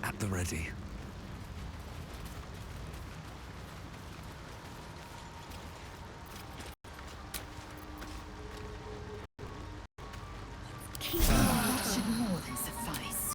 At the ready. That should more than suffice.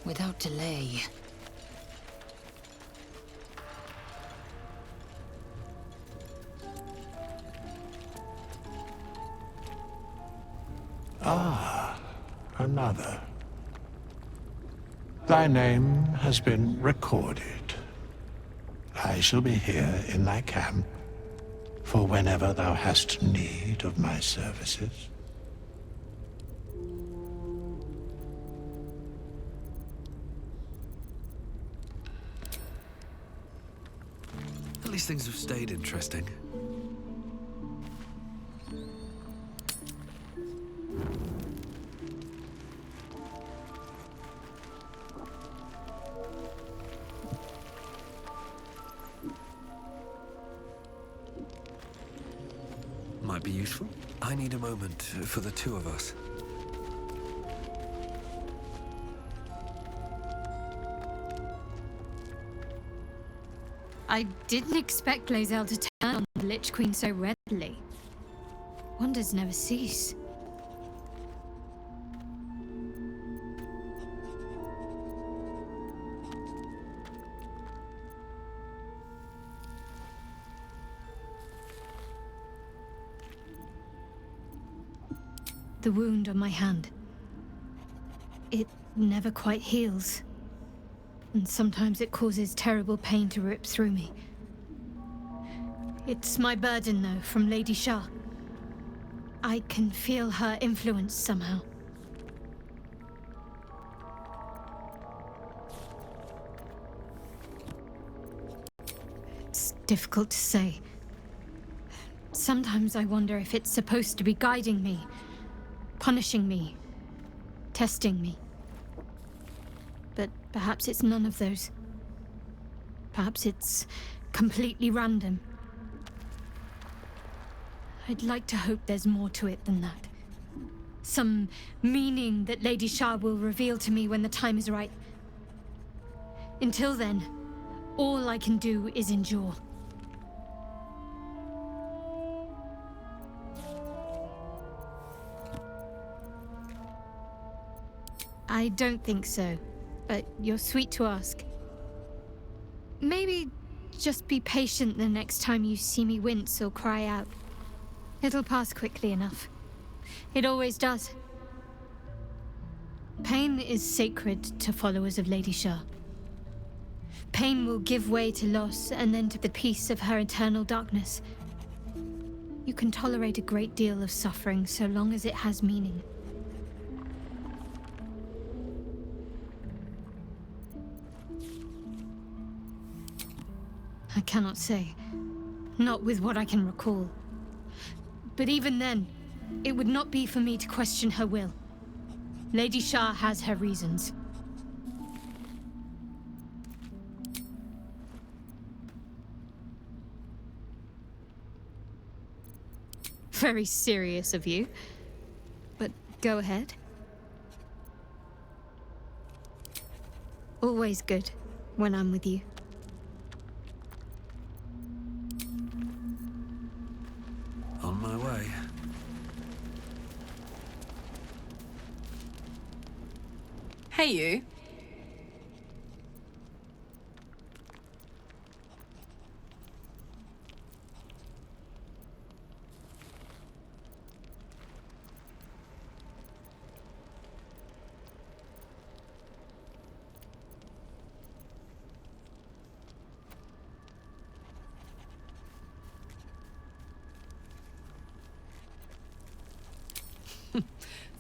Without delay. Another. Thy name has been recorded. I shall be here in thy camp for whenever thou hast need of my services. At least things have stayed interesting. Might be useful. I need a moment for the two of us. I didn't expect Lae'zel to turn on the Lich Queen so readily. Wonders never cease. The wound on my hand. It never quite heals. And sometimes it causes terrible pain to rip through me. It's my burden, though, from Lady Shah. I can feel her influence somehow. It's difficult to say. Sometimes I wonder if it's supposed to be guiding me, punishing me, testing me. But perhaps it's none of those. Perhaps it's completely random. I'd like to hope there's more to it than that. Some meaning that Lady Shah will reveal to me when the time is right. Until then, all I can do is endure. I don't think so, but you're sweet to ask. Maybe just be patient the next time you see me wince or cry out. It'll pass quickly enough. It always does. Pain is sacred to followers of Lady Shah. Pain will give way to loss and then to the peace of her eternal darkness. You can tolerate a great deal of suffering so long as it has meaning. I cannot say. Not with what I can recall. But even then, it would not be for me to question her will. Lady Shah has her reasons. Very serious of you. But go ahead. Always good when I'm with you. On my way. Hey, you.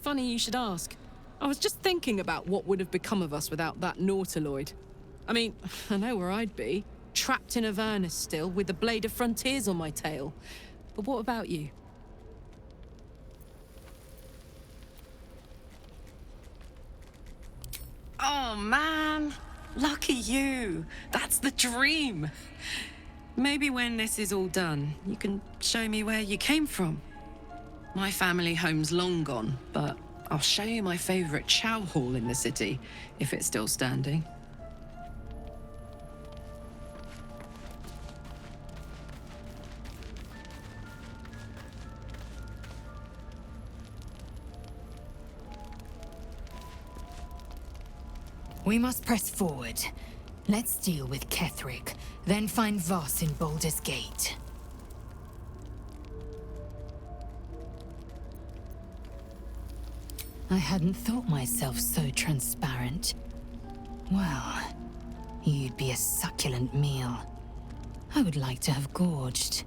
Funny you should ask. I was just thinking about what would have become of us without that Nautiloid. I mean, I know where I'd be. Trapped in Avernus still, with the Blade of Frontiers on my tail. But what about you? Oh, man. Lucky you. That's the dream. Maybe when this is all done, you can show me where you came from. My family home's long gone, but I'll show you my favorite chow hall in the city, if it's still standing. We must press forward. Let's deal with Ketheric, then find Voss in Baldur's Gate. I hadn't thought myself so transparent. Well, you'd be a succulent meal. I would like to have gorged.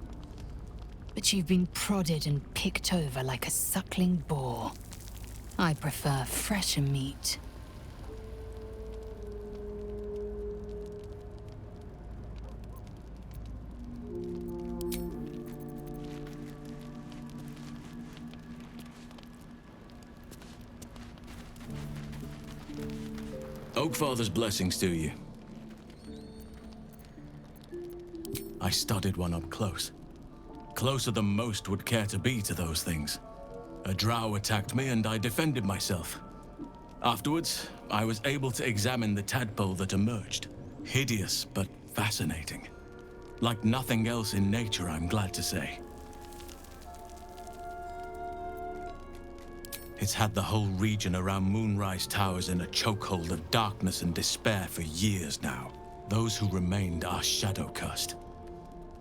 But you've been prodded and picked over like a suckling boar. I prefer fresher meat. Oakfather's blessings to you. I studied one up close. Closer than most would care to be to those things. A drow attacked me and I defended myself. Afterwards, I was able to examine the tadpole that emerged. Hideous, but fascinating. Like nothing else in nature, I'm glad to say. It's had the whole region around Moonrise Towers in a chokehold of darkness and despair for years now. Those who remained are shadow-cursed.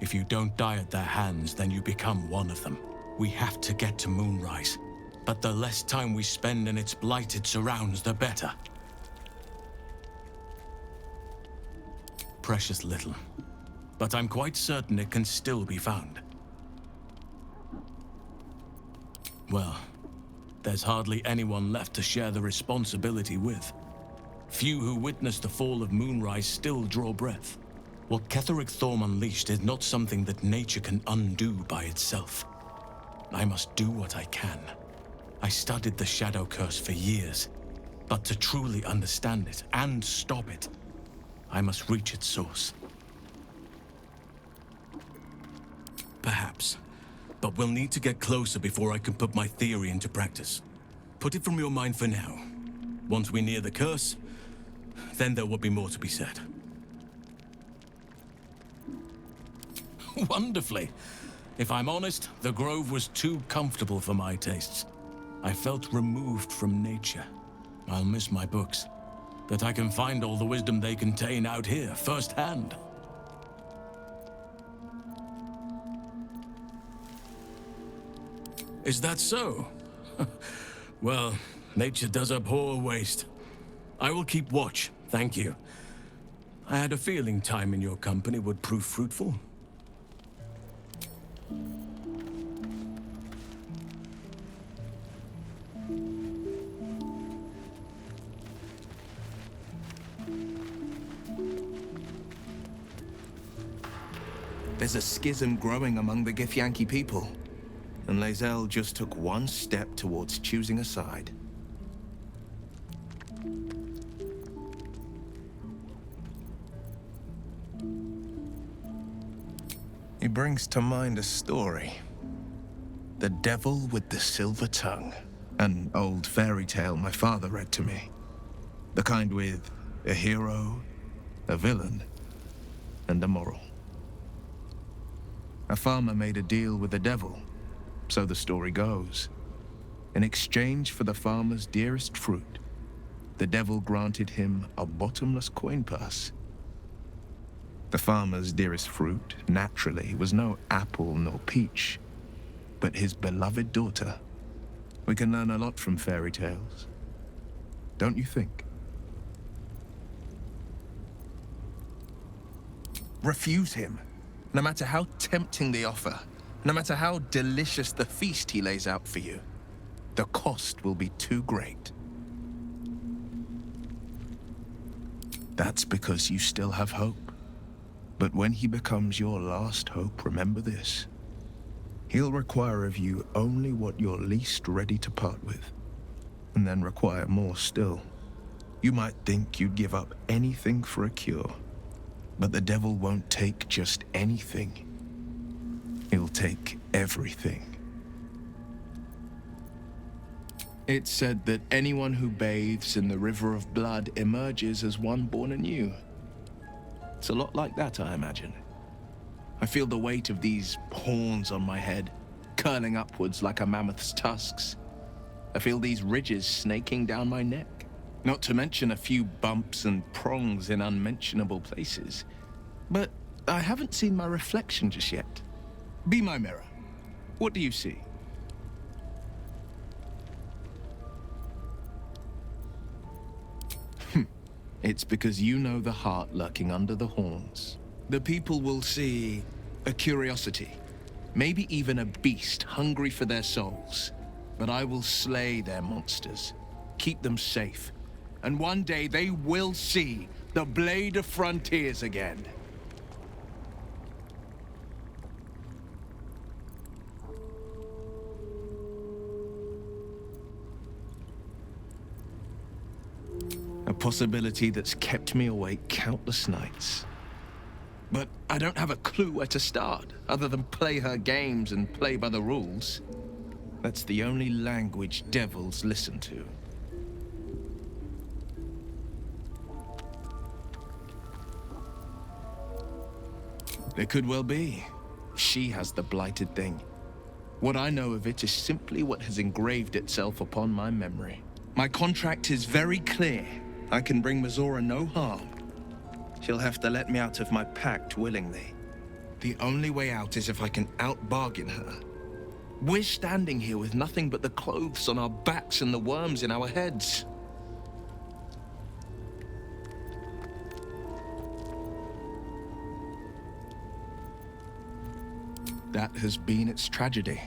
If you don't die at their hands, then you become one of them. We have to get to Moonrise, but the less time we spend in its blighted surrounds, the better. Precious little, but I'm quite certain it can still be found. Well, there's hardly anyone left to share the responsibility with. Few who witnessed the fall of Moonrise still draw breath. What Ketheric Thorm unleashed is not something that nature can undo by itself. I must do what I can. I studied the Shadow Curse for years, but to truly understand it and stop it, I must reach its source. Perhaps. But we'll need to get closer before I can put my theory into practice. Put it from your mind for now. Once we near the curse, then there will be more to be said. Wonderfully. If I'm honest, the grove was too comfortable for my tastes. I felt removed from nature. I'll miss my books. That I can find all the wisdom they contain out here, firsthand. Is that so? Well, nature does abhor waste. I will keep watch, thank you. I had a feeling time in your company would prove fruitful. There's a schism growing among the Githyanki people, and Lae'zel just took one step towards choosing a side. He brings to mind a story. The Devil with the Silver Tongue. An old fairy tale my father read to me. The kind with a hero, a villain, and a moral. A farmer made a deal with the devil, so the story goes. In exchange for the farmer's dearest fruit, the devil granted him a bottomless coin purse. The farmer's dearest fruit, naturally, was no apple nor peach, but his beloved daughter. We can learn a lot from fairy tales, don't you think? Refuse him, no matter how tempting the offer, no matter how delicious the feast he lays out for you. The cost will be too great. That's because you still have hope. But when he becomes your last hope, remember this. He'll require of you only what you're least ready to part with, and then require more still. You might think you'd give up anything for a cure, but the devil won't take just anything. He'll take everything. It's said that anyone who bathes in the river of blood emerges as one born anew. It's a lot like that, I imagine. I feel the weight of these horns on my head, curling upwards like a mammoth's tusks. I feel these ridges snaking down my neck, not to mention a few bumps and prongs in unmentionable places. But I haven't seen my reflection just yet. Be my mirror. What do you see? It's because you know the heart lurking under the horns. The people will see a curiosity, maybe even a beast hungry for their souls. But I will slay their monsters, keep them safe, and one day they will see the Blade of Frontiers again. A possibility that's kept me awake countless nights. But I don't have a clue where to start, other than play her games and play by the rules. That's the only language devils listen to. It could well be. She has the blighted thing. What I know of it is simply what has engraved itself upon my memory. My contract is very clear. I can bring Mizora no harm. She'll have to let me out of my pact willingly. The only way out is if I can out-bargain her. We're standing here with nothing but the clothes on our backs and the worms in our heads. That has been its tragedy.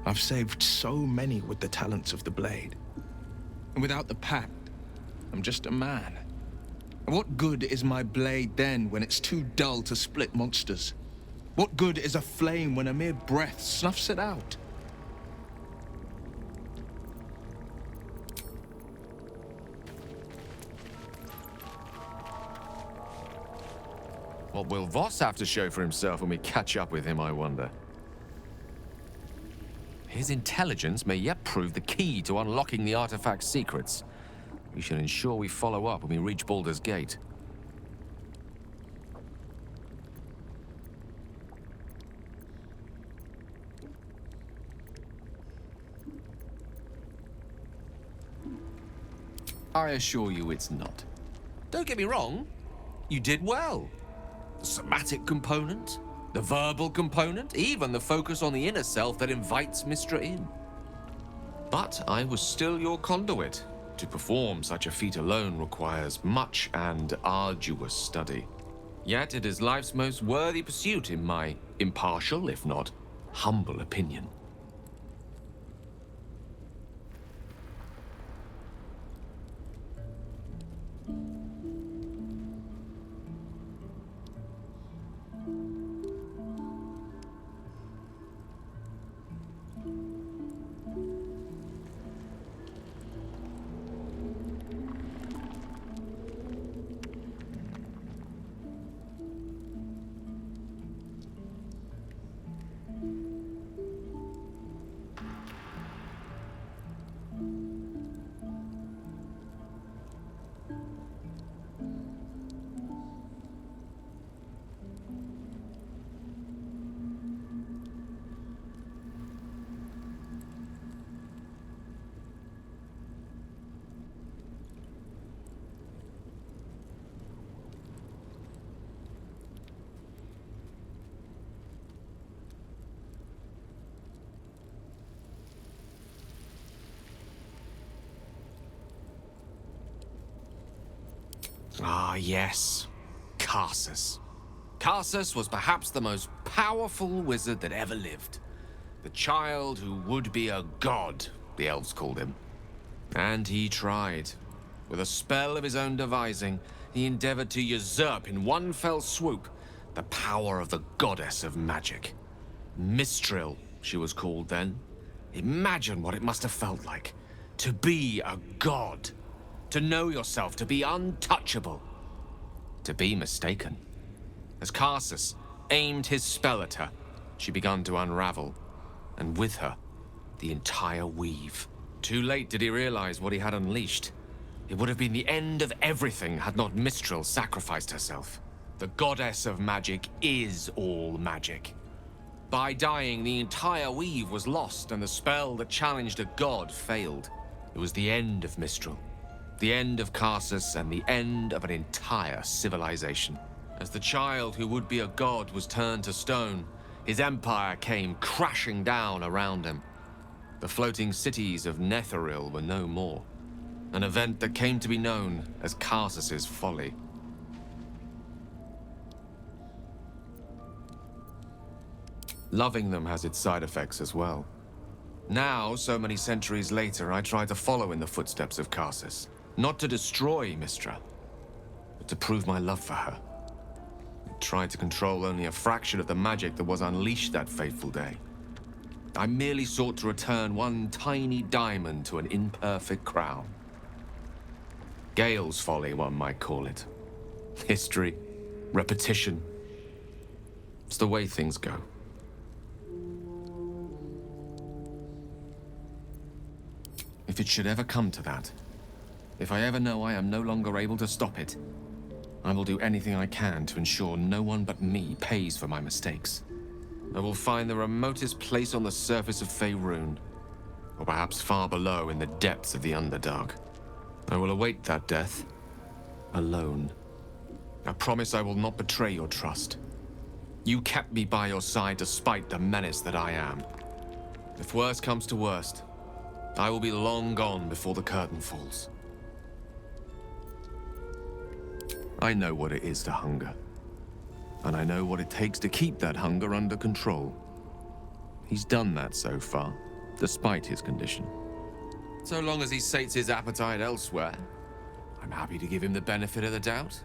I've saved so many with the talents of the blade. And without the pact, I'm just a man. And what good is my blade then when it's too dull to split monsters? What good is a flame when a mere breath snuffs it out? What will Voss have to show for himself when we catch up with him, I wonder? His intelligence may yet prove the key to unlocking the artifact's secrets. We should ensure we follow up when we reach Baldur's Gate. I assure you it's not. Don't get me wrong, you did well. The somatic component, the verbal component, even the focus on the inner self that invites Mystra in. But I was still your conduit. To perform such a feat alone requires much and arduous study. Yet it is life's most worthy pursuit in my impartial, if not humble opinion. Ah, yes. Karsus. Karsus was perhaps the most powerful wizard that ever lived. The child who would be a god the elves called him. And he tried. With a spell of his own devising, he endeavored to usurp in one fell swoop the power of the goddess of magic. Mistral, she was called then. Imagine what it must have felt like to be a god, to know yourself, to be untouchable, to be mistaken. As Karsus aimed his spell at her, she began to unravel, and with her, the entire weave. Too late did he realize what he had unleashed. It would have been the end of everything had not Mistral sacrificed herself. The goddess of magic is all magic. By dying, the entire weave was lost, and the spell that challenged a god failed. It was the end of Mistral, the end of Karsus, and the end of an entire civilization. As the child who would be a god was turned to stone, his empire came crashing down around him. The floating cities of Netheril were no more. An event that came to be known as Karsus's folly. Loving them has its side effects as well. Now, so many centuries later, I try to follow in the footsteps of Karsus. Not to destroy Mistra, but to prove my love for her. I tried to control only a fraction of the magic that was unleashed that fateful day. I merely sought to return one tiny diamond to an imperfect crown. Gale's folly, one might call it. History, repetition. It's the way things go. If it should ever come to that, if I ever know I am no longer able to stop it, I will do anything I can to ensure no one but me pays for my mistakes. I will find the remotest place on the surface of Faerun, or perhaps far below in the depths of the Underdark. I will await that death, alone. I promise I will not betray your trust. You kept me by your side despite the menace that I am. If worst comes to worst, I will be long gone before the curtain falls. I know what it is to hunger. And I know what it takes to keep that hunger under control. He's done that so far, despite his condition. So long as he sates his appetite elsewhere, I'm happy to give him the benefit of the doubt.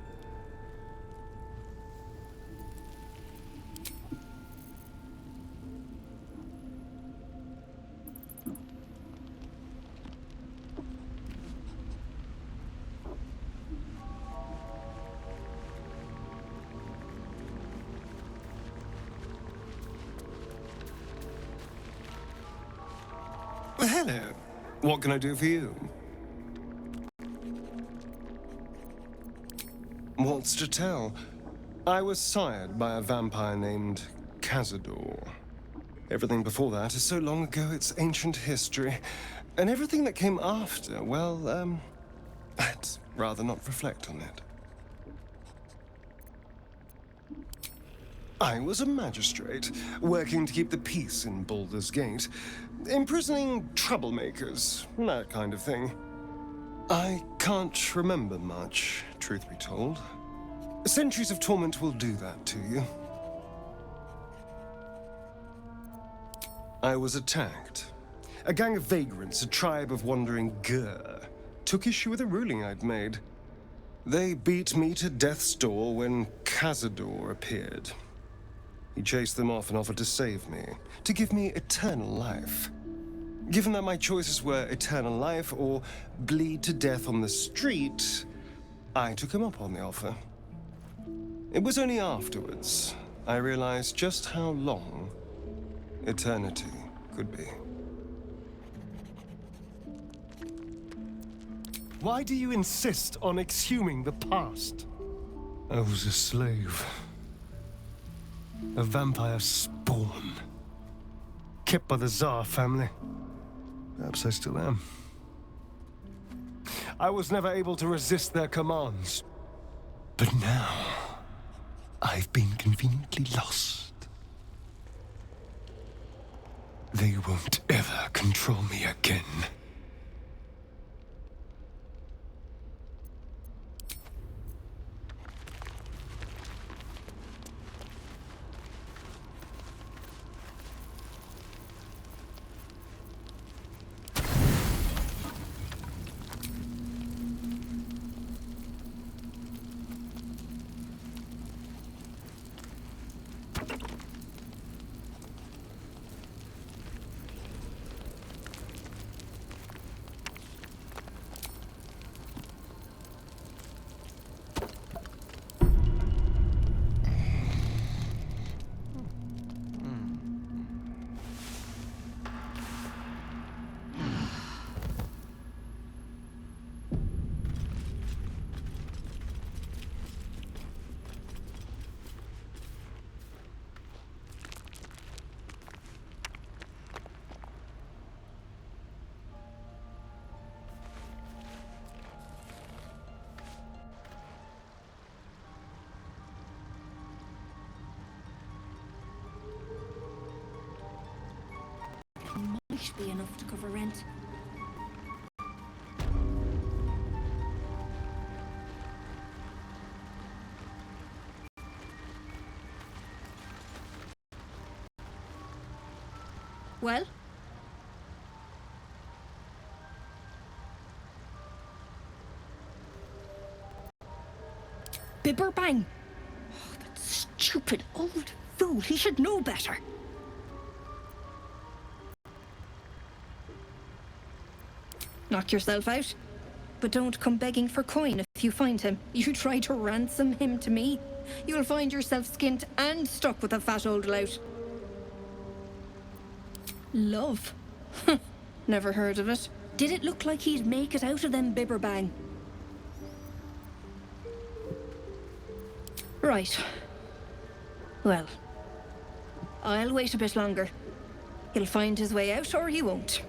Well, hello. What can I do for you? What's to tell? I was sired by a vampire named Cazador. Everything before that is so long ago it's ancient history. And everything that came after, well, I'd rather not reflect on it. I was a magistrate, working to keep the peace in Baldur's Gate, imprisoning troublemakers, that kind of thing. I can't remember much, truth be told. Centuries of torment will do that to you. I was attacked. A gang of vagrants, a tribe of wandering Gur, took issue with a ruling I'd made. They beat me to death's door when Cazador appeared. He chased them off and offered to save me, to give me eternal life. Given that my choices were eternal life or bleed to death on the street, I took him up on the offer. It was only afterwards I realized just how long eternity could be. Why do you insist on exhuming the past? I was a slave. A vampire spawn. Kept by the Tsar family. Perhaps I still am. I was never able to resist their commands. But now, I've been conveniently lost. They won't ever control me again. cover rent. Well? Bibberbang! Oh, that stupid old fool. He should know better. Knock yourself out. But don't come begging for coin if you find him. You try to ransom him to me, you'll find yourself skint and stuck with a fat old lout. Love? Never heard of it. Did it look like he'd make it out of them, Bibberbang? Right. Well, I'll wait a bit longer. He'll find his way out or he won't.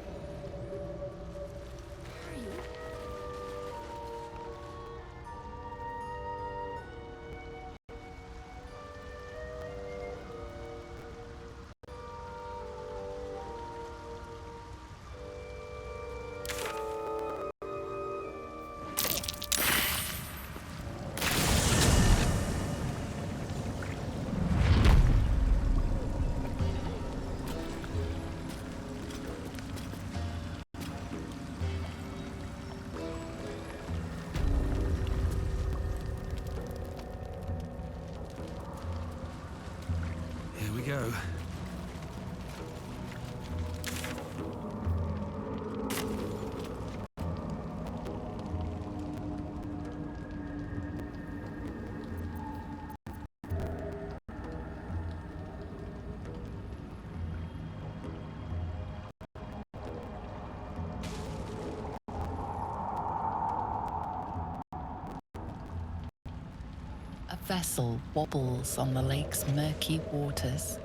Here we go. A vessel wobbles on the lake's murky waters.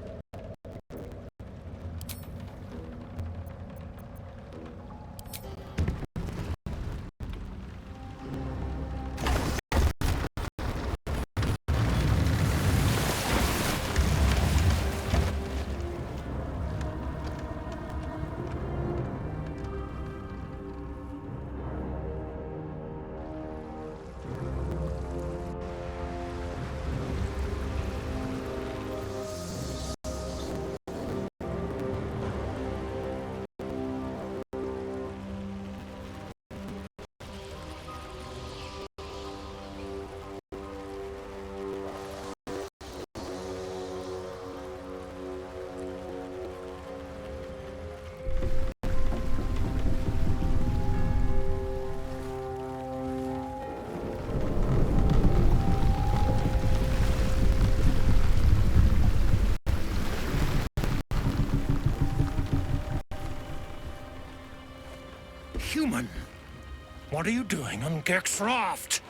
Human, what are you doing on Gek's raft?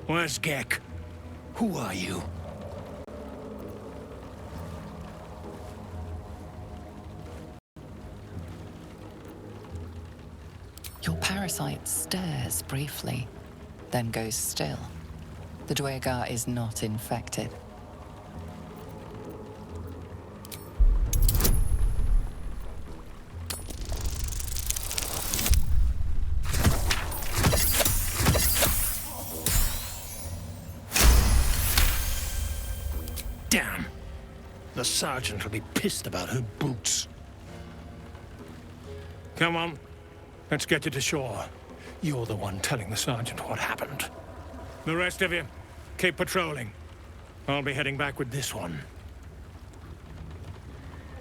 Where's Gek? Who are you? Your parasite stirs briefly, then goes still. The Dwegar is not infected. Damn! The sergeant will be pissed about her boots. Come on, let's get you to shore. You're the one telling the sergeant what happened. The rest of you, keep patrolling. I'll be heading back with this one.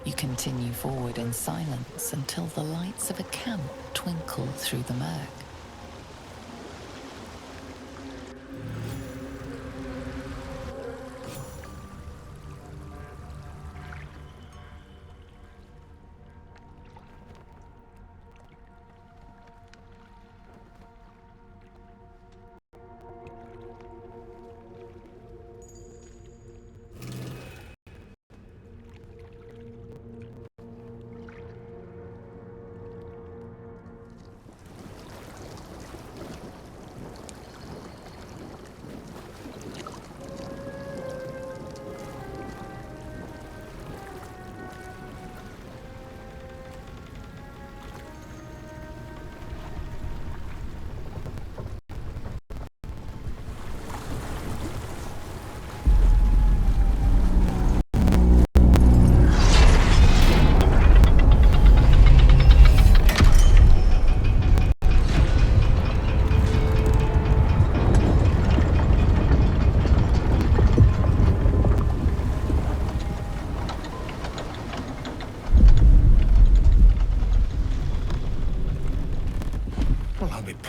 You continue forward in silence until the lights of a camp twinkle through the murk.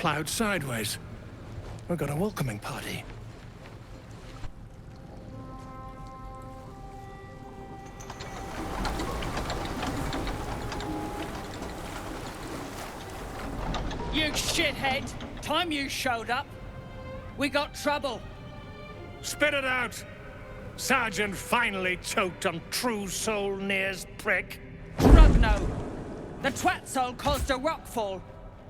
cloud sideways. We've got a welcoming party. You shithead! Time you showed up, we got trouble. Spit it out! Sergeant finally choked on True Soul Near's prick. Drugno! The twat soul caused a rockfall.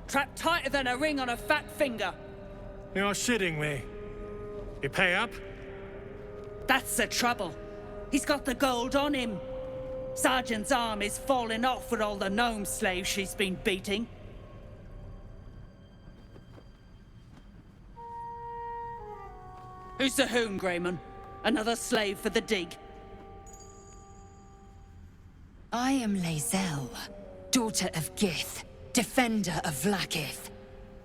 Trapped tighter than a ring on a fat finger. You're shitting me. You pay up? That's the trouble. He's got the gold on him. Sergeant's arm is falling off with all the gnome slaves she's been beating. Who's the hoon, Grayman? Another slave for the dig? I am Lae'zel, daughter of Gith, defender of Vlaakith,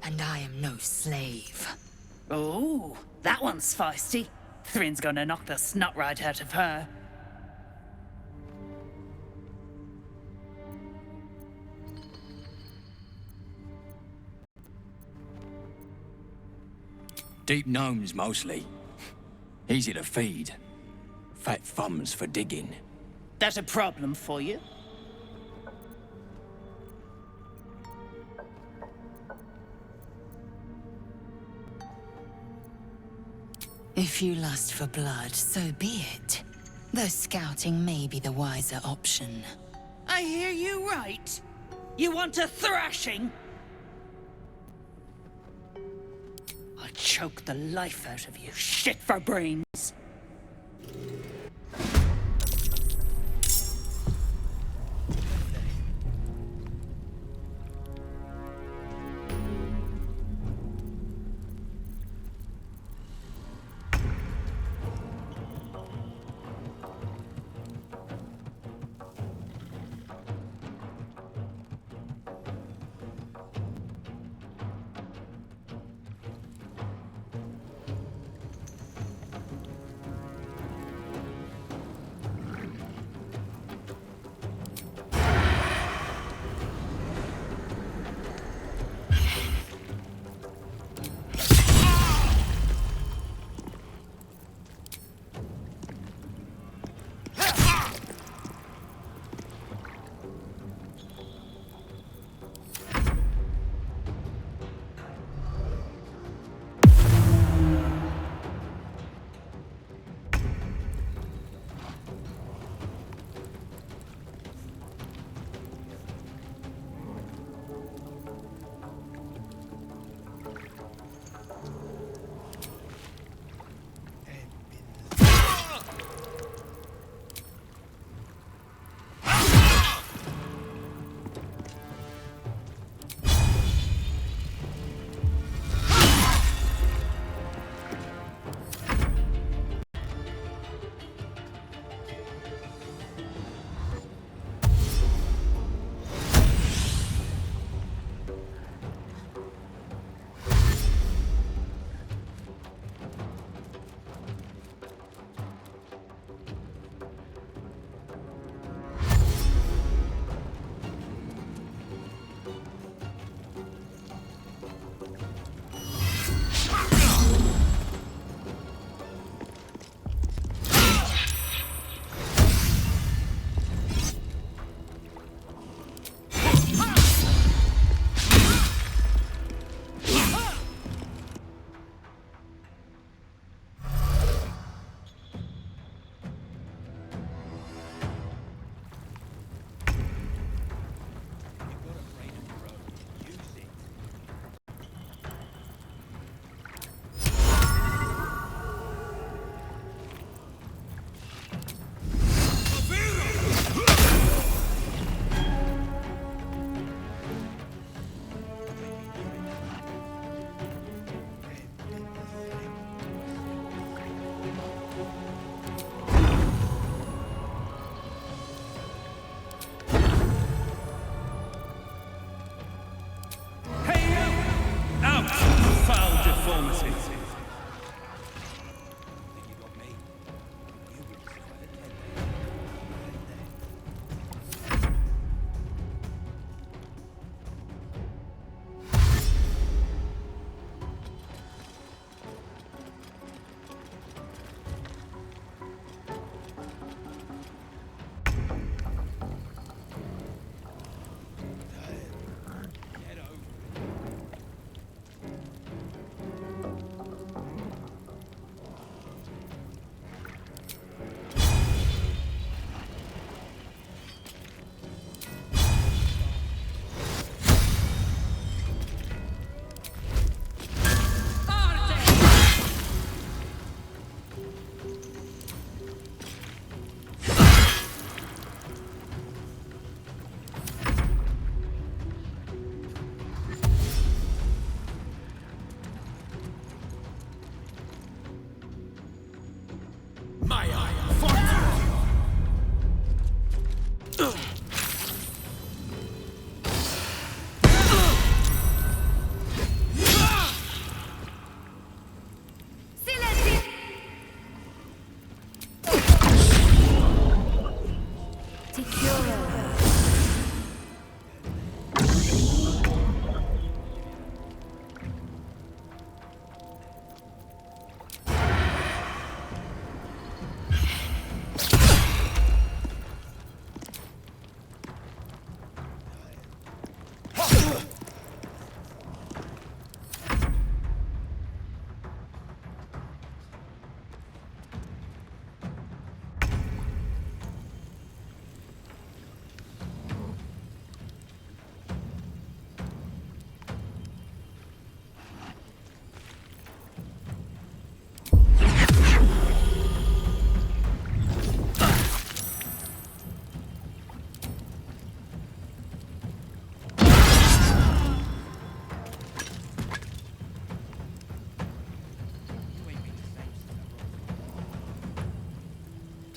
and I am no slave. Oh, that one's feisty. Thrin's gonna knock the snot right out of her. Deep gnomes, mostly. Easy to feed. Fat thumbs for digging. That a problem for you? If you lust for blood, so be it. Though scouting may be the wiser option. I hear you right. You want a thrashing? I'll choke the life out of you, shit for brains.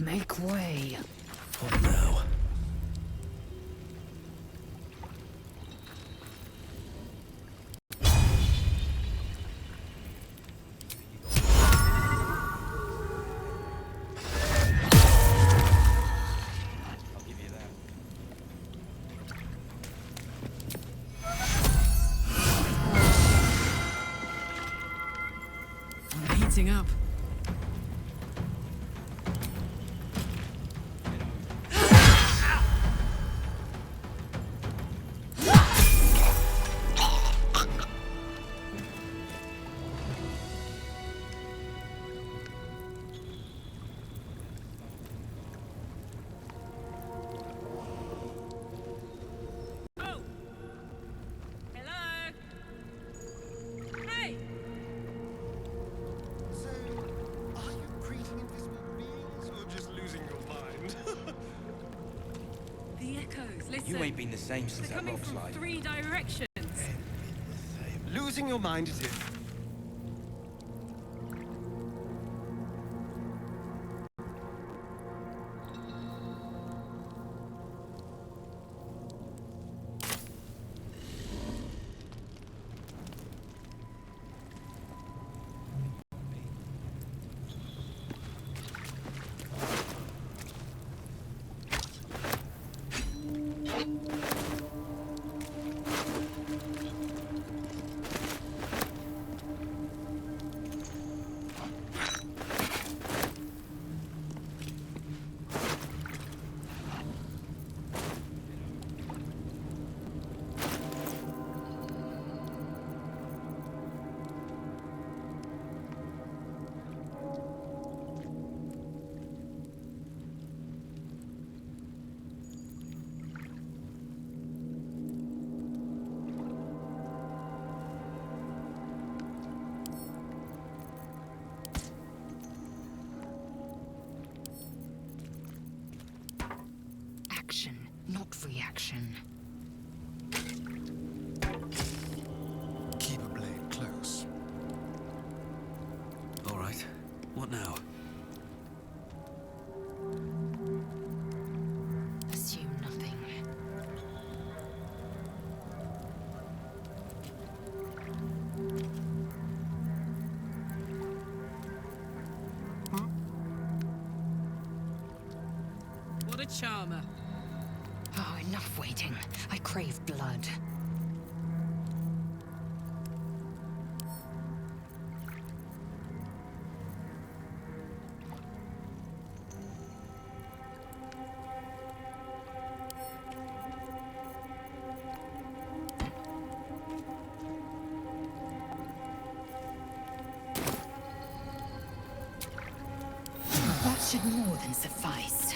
Make way. What now? I'm heating up. Oh! Hello? Hey! So, are you greeting invisible beings or just losing your mind? The echoes, listen. You ain't been the same since They're that coming rock from slide. 3 directions. Losing your mind is it? Action, not reaction. Keep a blade close. All right. What now? Assume nothing. What a charmer. Oh, enough waiting. I crave blood. That should more than suffice.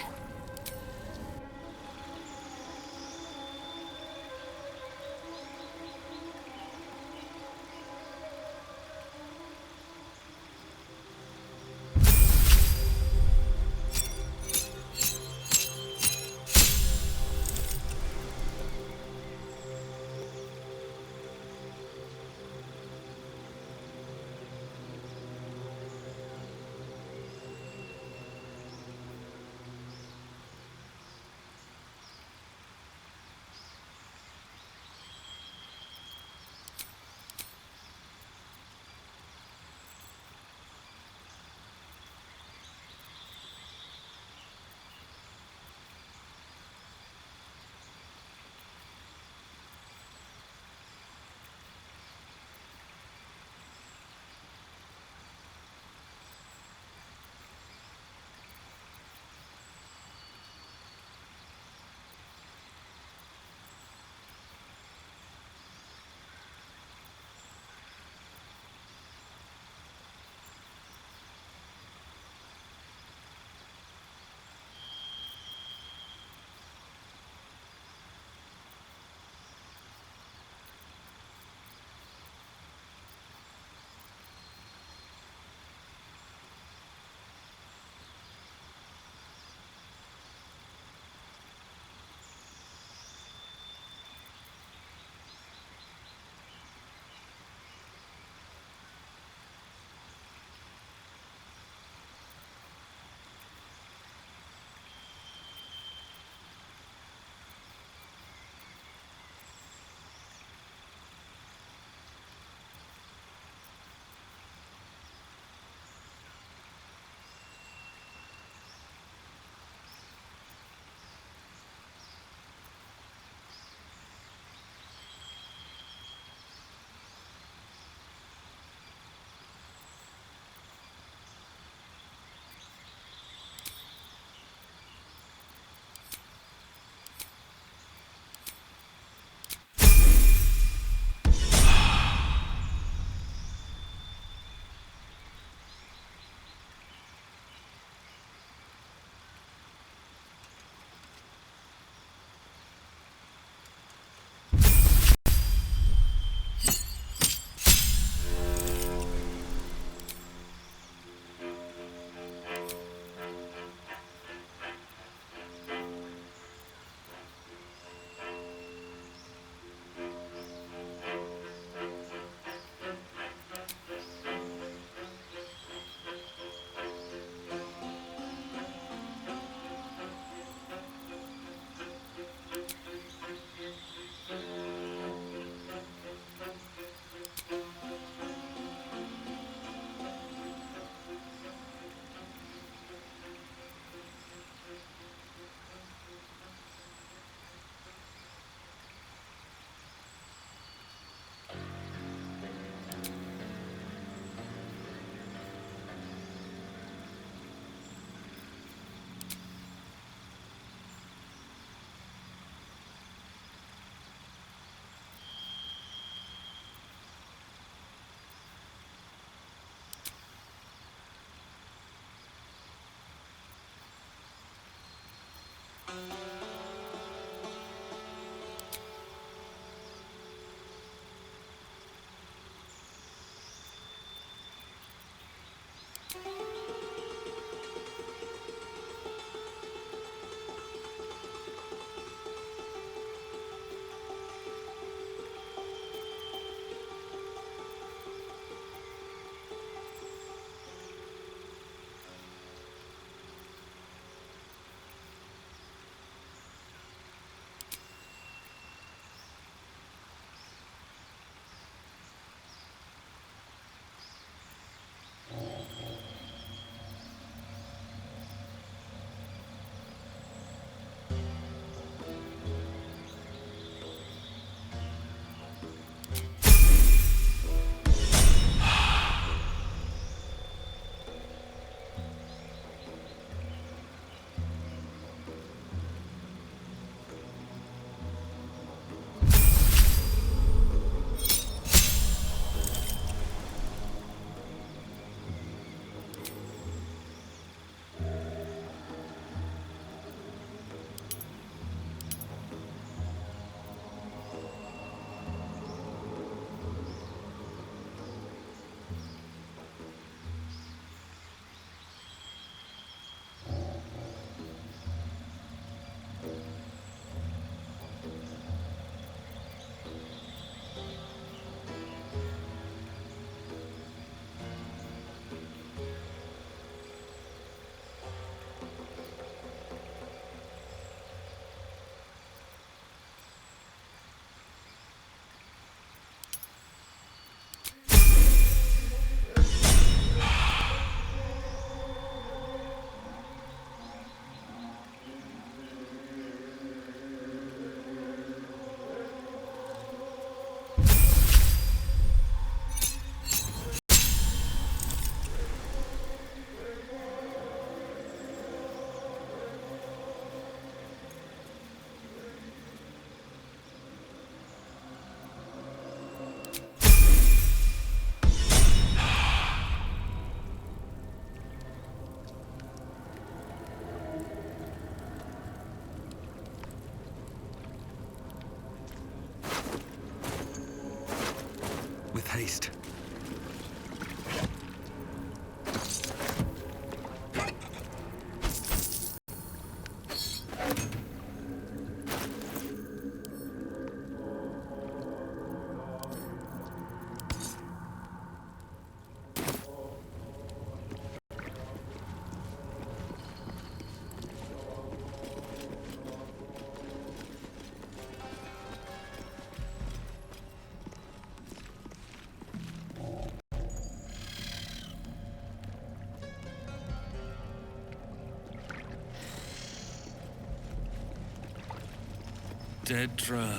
dead drow,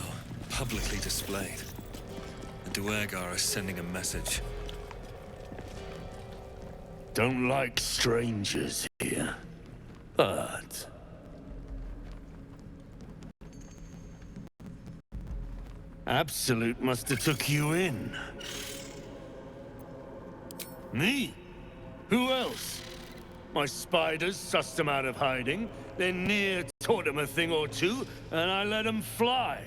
publicly displayed. The Duergar are sending a message. Don't like strangers here, but... Absolute must have took you in. Me? Who else? My spiders sussed them out of hiding, then Near taught them a thing or two, and I let them fly.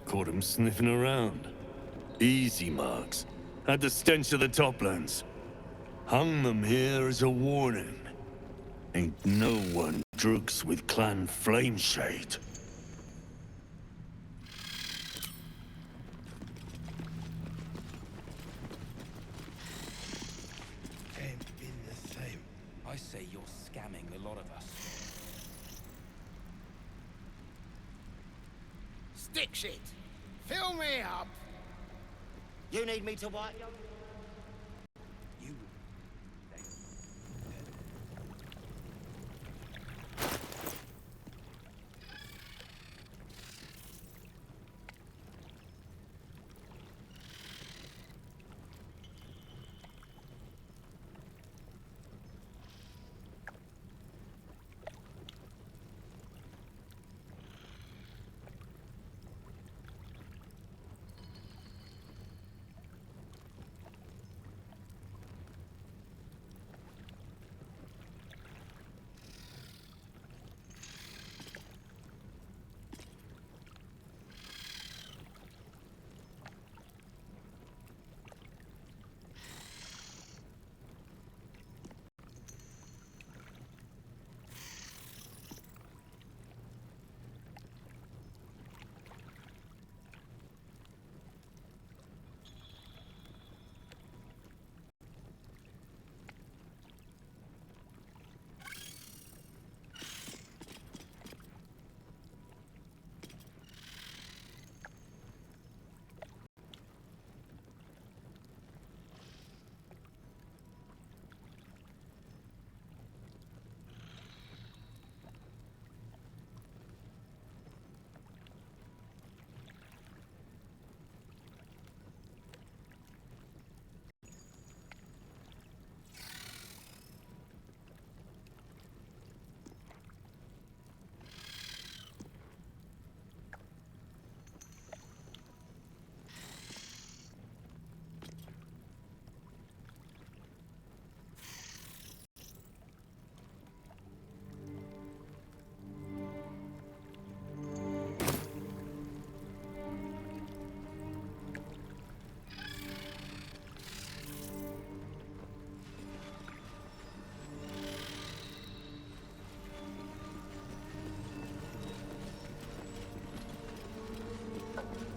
Caught them sniffing around. Easy marks. Had the stench of the Toplands. Hung them here as a warning. Ain't no one drugs with Clan Flameshade. Ain't been the same. I say you're scamming the lot of us. Stick shit! Fill me up! You need me to what? You...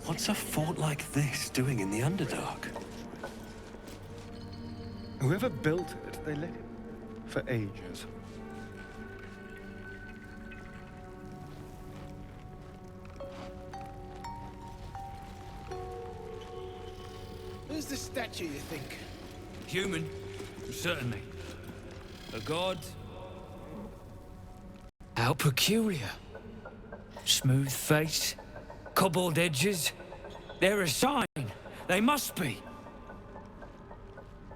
What's a fort like this doing in the Underdark? Whoever built it, they let it for ages. Who's the statue, you think? Human, certainly. A god? How peculiar. Smooth face, cobbled edges. They're a sign. They must be.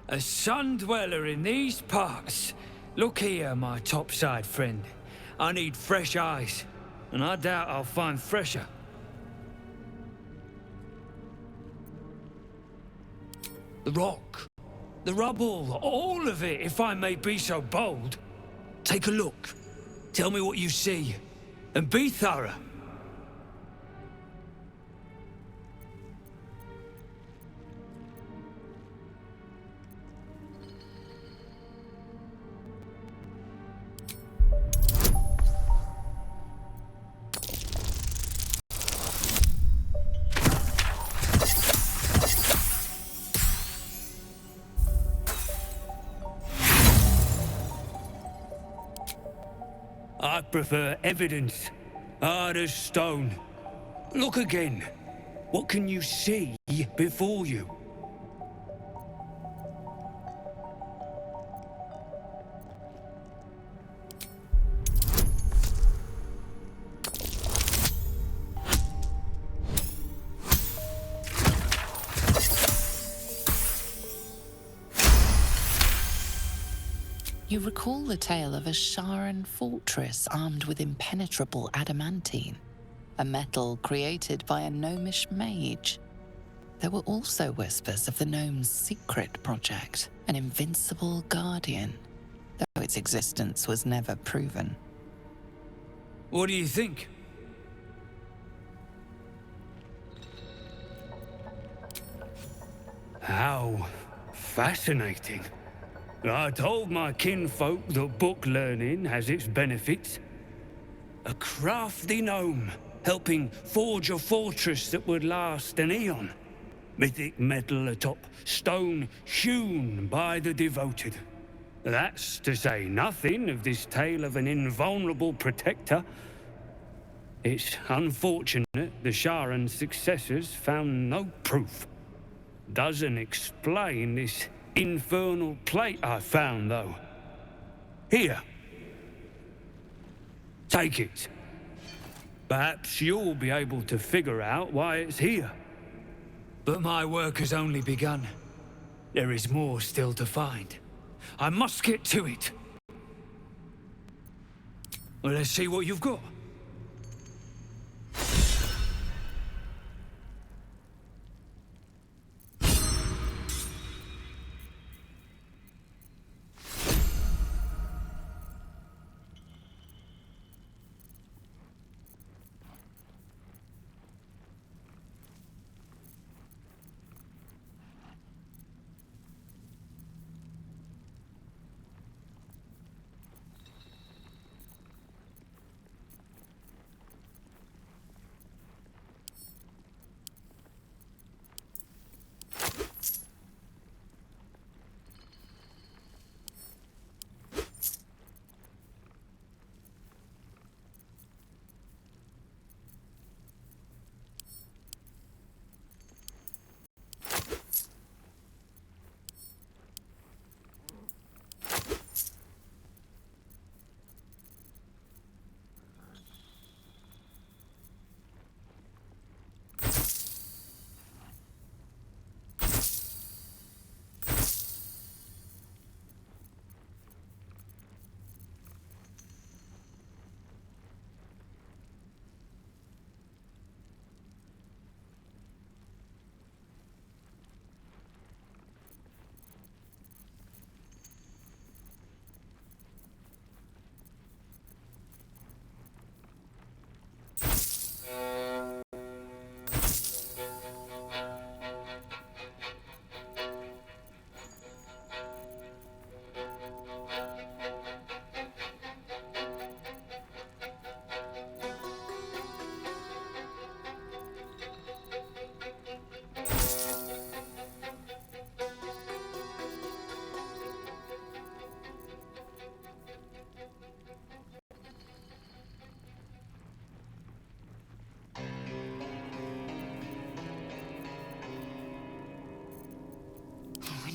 A sun dweller in these parts. Look here, my topside friend. I need fresh eyes, and I doubt I'll find fresher. The rock, the rubble, all of it, if I may be so bold. Take a look. Tell me what you see, and be thorough. I prefer evidence, hard as stone. Look again. What can you see before you? You recall the tale of a Sharan fortress armed with impenetrable adamantine, a metal created by a gnomish mage. There were also whispers of the gnome's secret project, an invincible guardian, though its existence was never proven. What do you think? How fascinating. I told my kinfolk that book learning has its benefits. A crafty gnome, helping forge a fortress that would last an eon. Mythic metal atop stone hewn by the devoted. That's to say nothing of this tale of an invulnerable protector. It's unfortunate the Sharan's successors found no proof. Doesn't explain this infernal plate I found, though. Here. Take it. Perhaps you'll be able to figure out why it's here. But my work has only begun. There is more still to find. I must get to it. Well, let's see what you've got.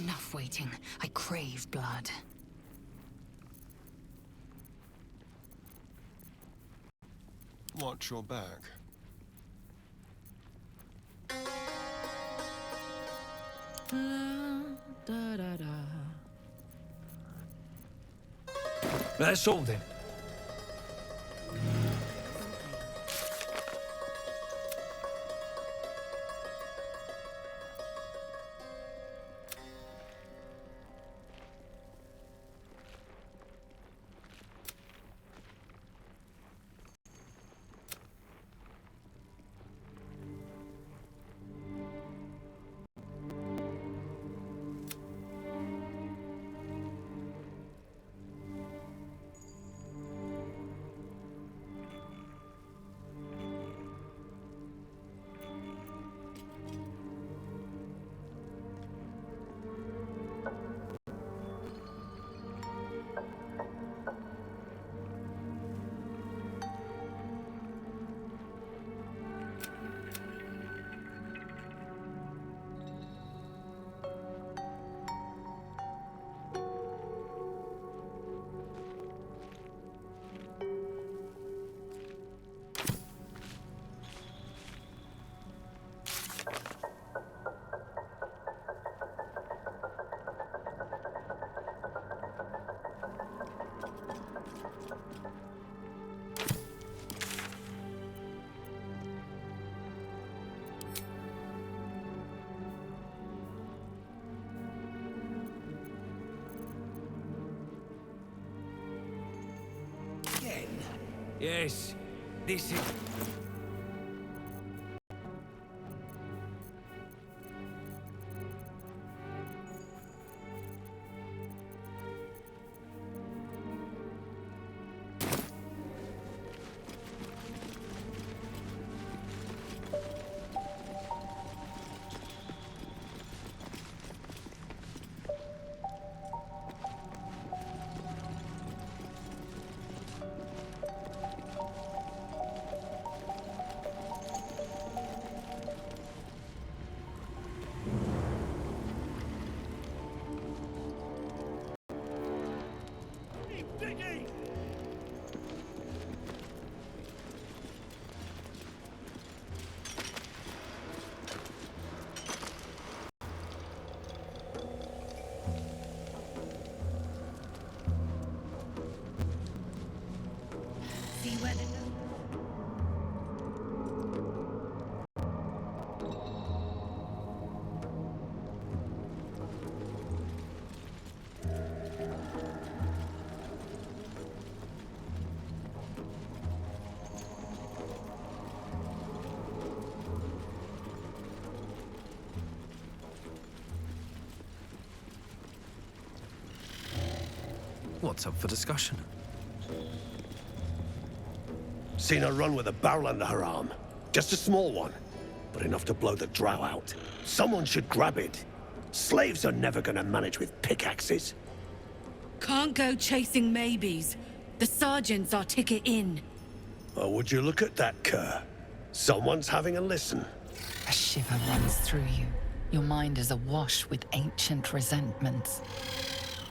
Enough waiting. I crave blood. Watch your back. That's all then. Yes, this is... What's up for discussion? Seen her run with a barrel under her arm. Just a small one, but enough to blow the drow out. Someone should grab it. Slaves are never gonna manage with pickaxes. Can't go chasing maybes. The sergeant's our ticket in. Or would you look at that, Kerr? Someone's having a listen. A shiver runs through you. Your mind is awash with ancient resentments.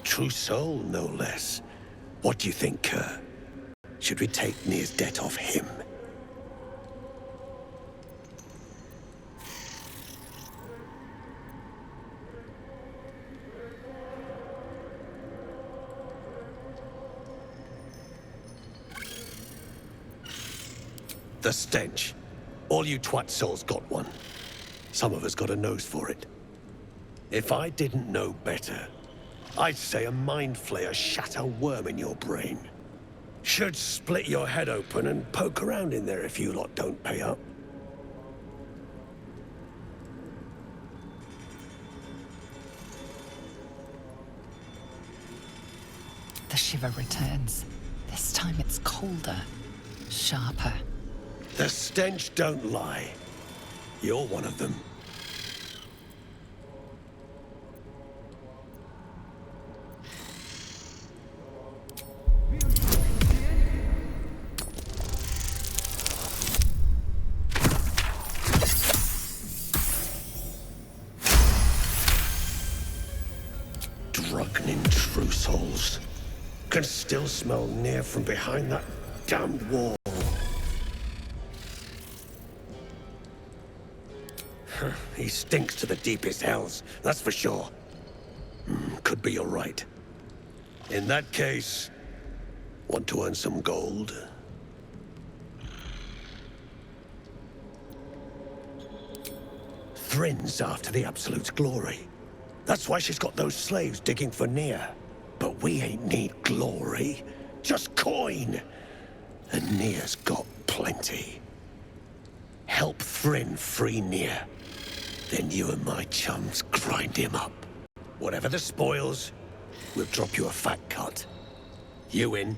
True soul, no less. What do you think, Kerr? Should we take Nir's debt off him? The stench. All you twat souls got one. Some of us got a nose for it. If I didn't know better, I'd say a mind flayer shat a worm in your brain. Should split your head open and poke around in there if you lot don't pay up. The shiver returns. This time it's colder, sharper. The stench don't lie. You're one of them. Drugnin true souls. Can still smell Nir from behind that damned wall. He stinks to the deepest hells, that's for sure. Could be you're right. In that case, want to earn some gold? Thrin's after the Absolute's glory. That's why she's got those slaves digging for Nir. But we ain't need glory, just coin. And Nir's got plenty. Help Thryn free Nir. Then you and my chums grind him up. Whatever the spoils, we'll drop you a fat cut. You in?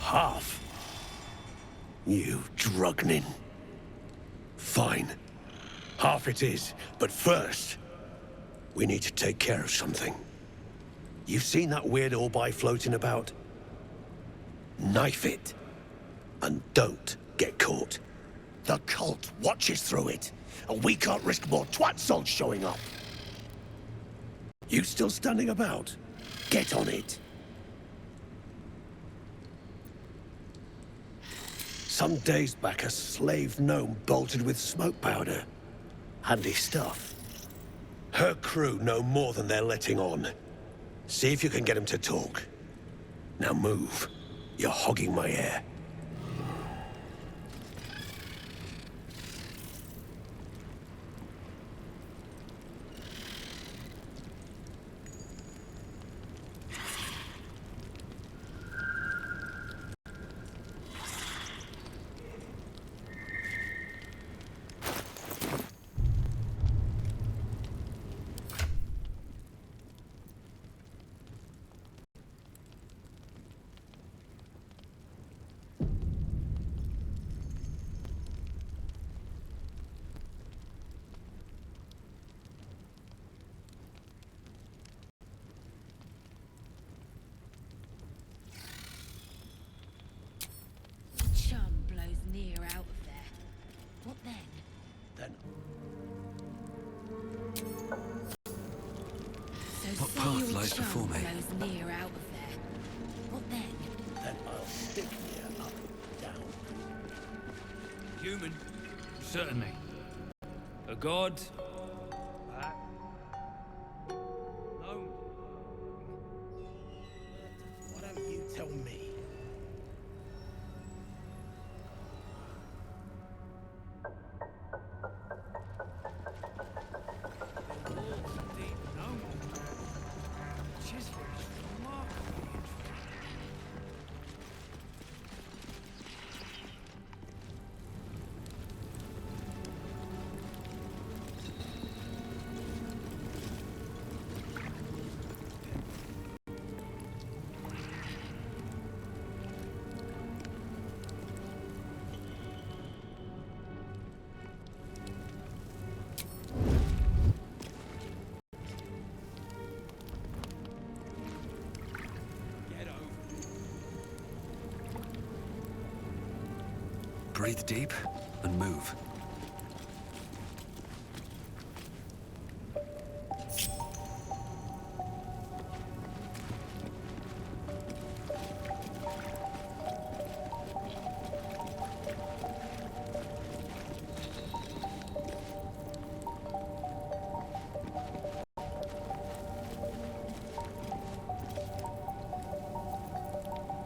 Half. You drugnin. Fine. Half it is, but first, we need to take care of something. You've seen that weird orbi floating about? Knife it. And don't get caught. The cult watches through it, and we can't risk more twat souls showing up. You still standing about? Get on it. Some days back, a slave gnome bolted with smoke powder. Handy stuff. Her crew know more than they're letting on. See if you can get them to talk. Now move. You're hogging my air. Chum blows near out of there. What then? So What say path your lies chum before me? blows near out of there. What then? Then I'll stick you up, down. Human? Certainly. A god? No. Why don't you tell me? Breathe deep and move.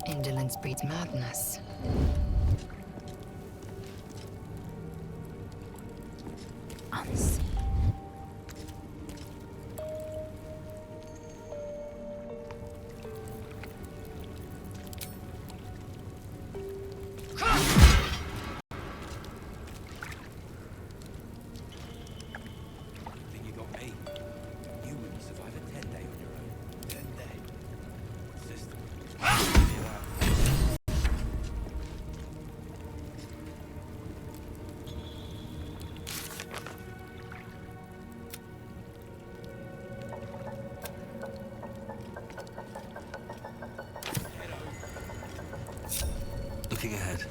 Indolence breeds madness. Unseen. Then you got me. You wouldn't survive a 10-day on your own. 10-day. System. Looking ahead.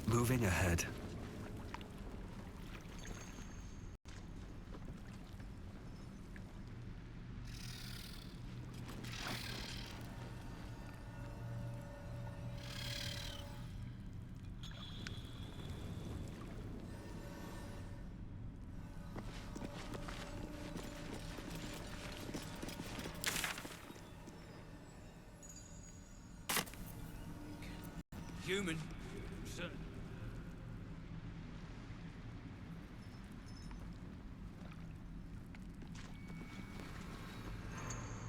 Moving ahead. Human? Certain.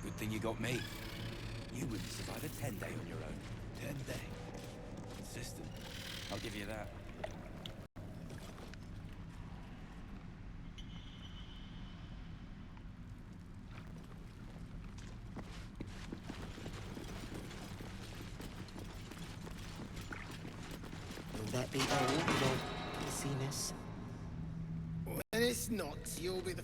Good thing you got me. You wouldn't survive a 10-day on your own. 10-day. Consistent. I'll give you that. Will that be all, your pussiness? When it's not, you'll be the...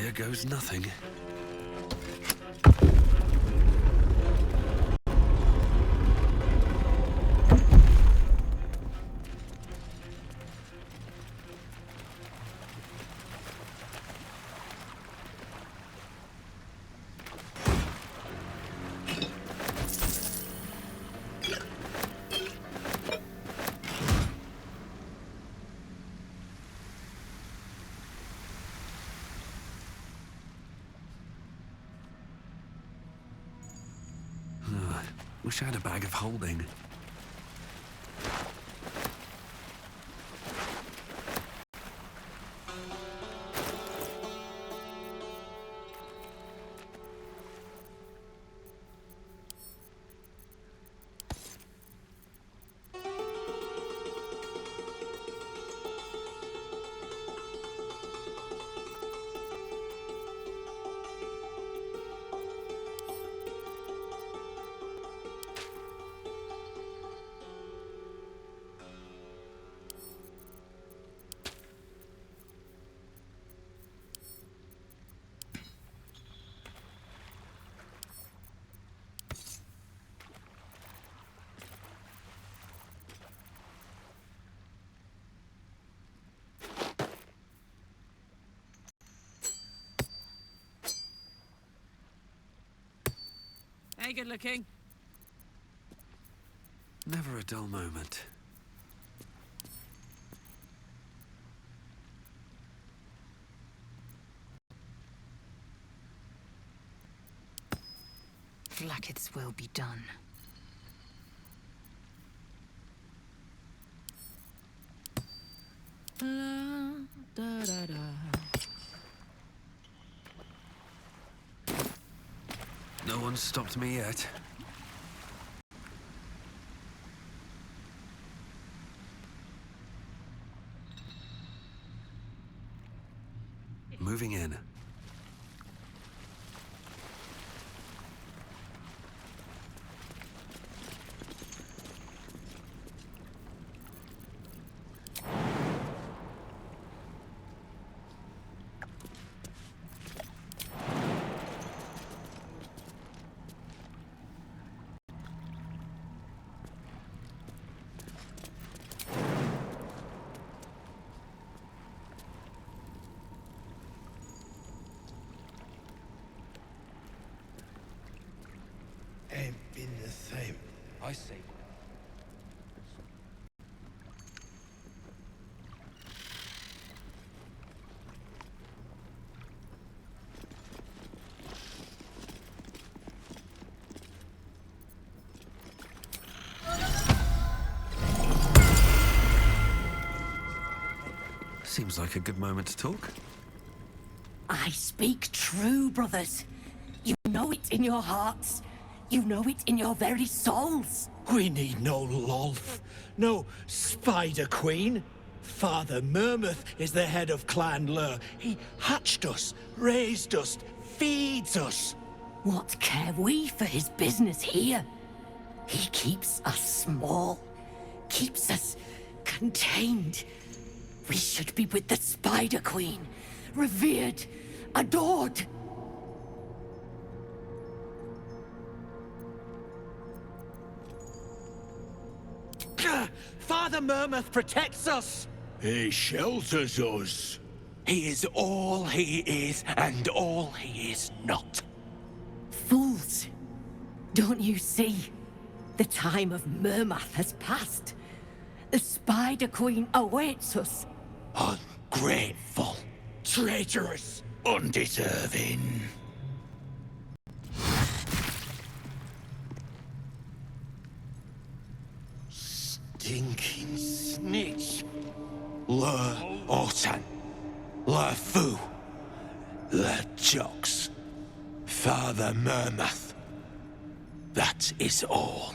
Here goes nothing. Wish I had a bag of holding. Hey, good looking. Never a dull moment. Blacketh's will be done. No one's stopped me yet. Moving in. Ain't been the same. I see. Seems like a good moment to talk. I speak true, brothers. You know it in your hearts. You know it in your very souls. We need no Lolth, no Spider Queen. Father Mermuth is the head of Clan Lur. He hatched us, raised us, feeds us. What care we for his business here? He keeps us small, keeps us contained. We should be with the Spider Queen, revered, adored. Father Mermuth protects us. He shelters us. He is all he is and all he is not. Fools! Don't you see? The time of Mermath has passed. The Spider Queen awaits us. Ungrateful, traitorous, undeserving. Stinking snitch. Lur Ortan. Lur Fu. Lur Jox. Father Mermath. That is all.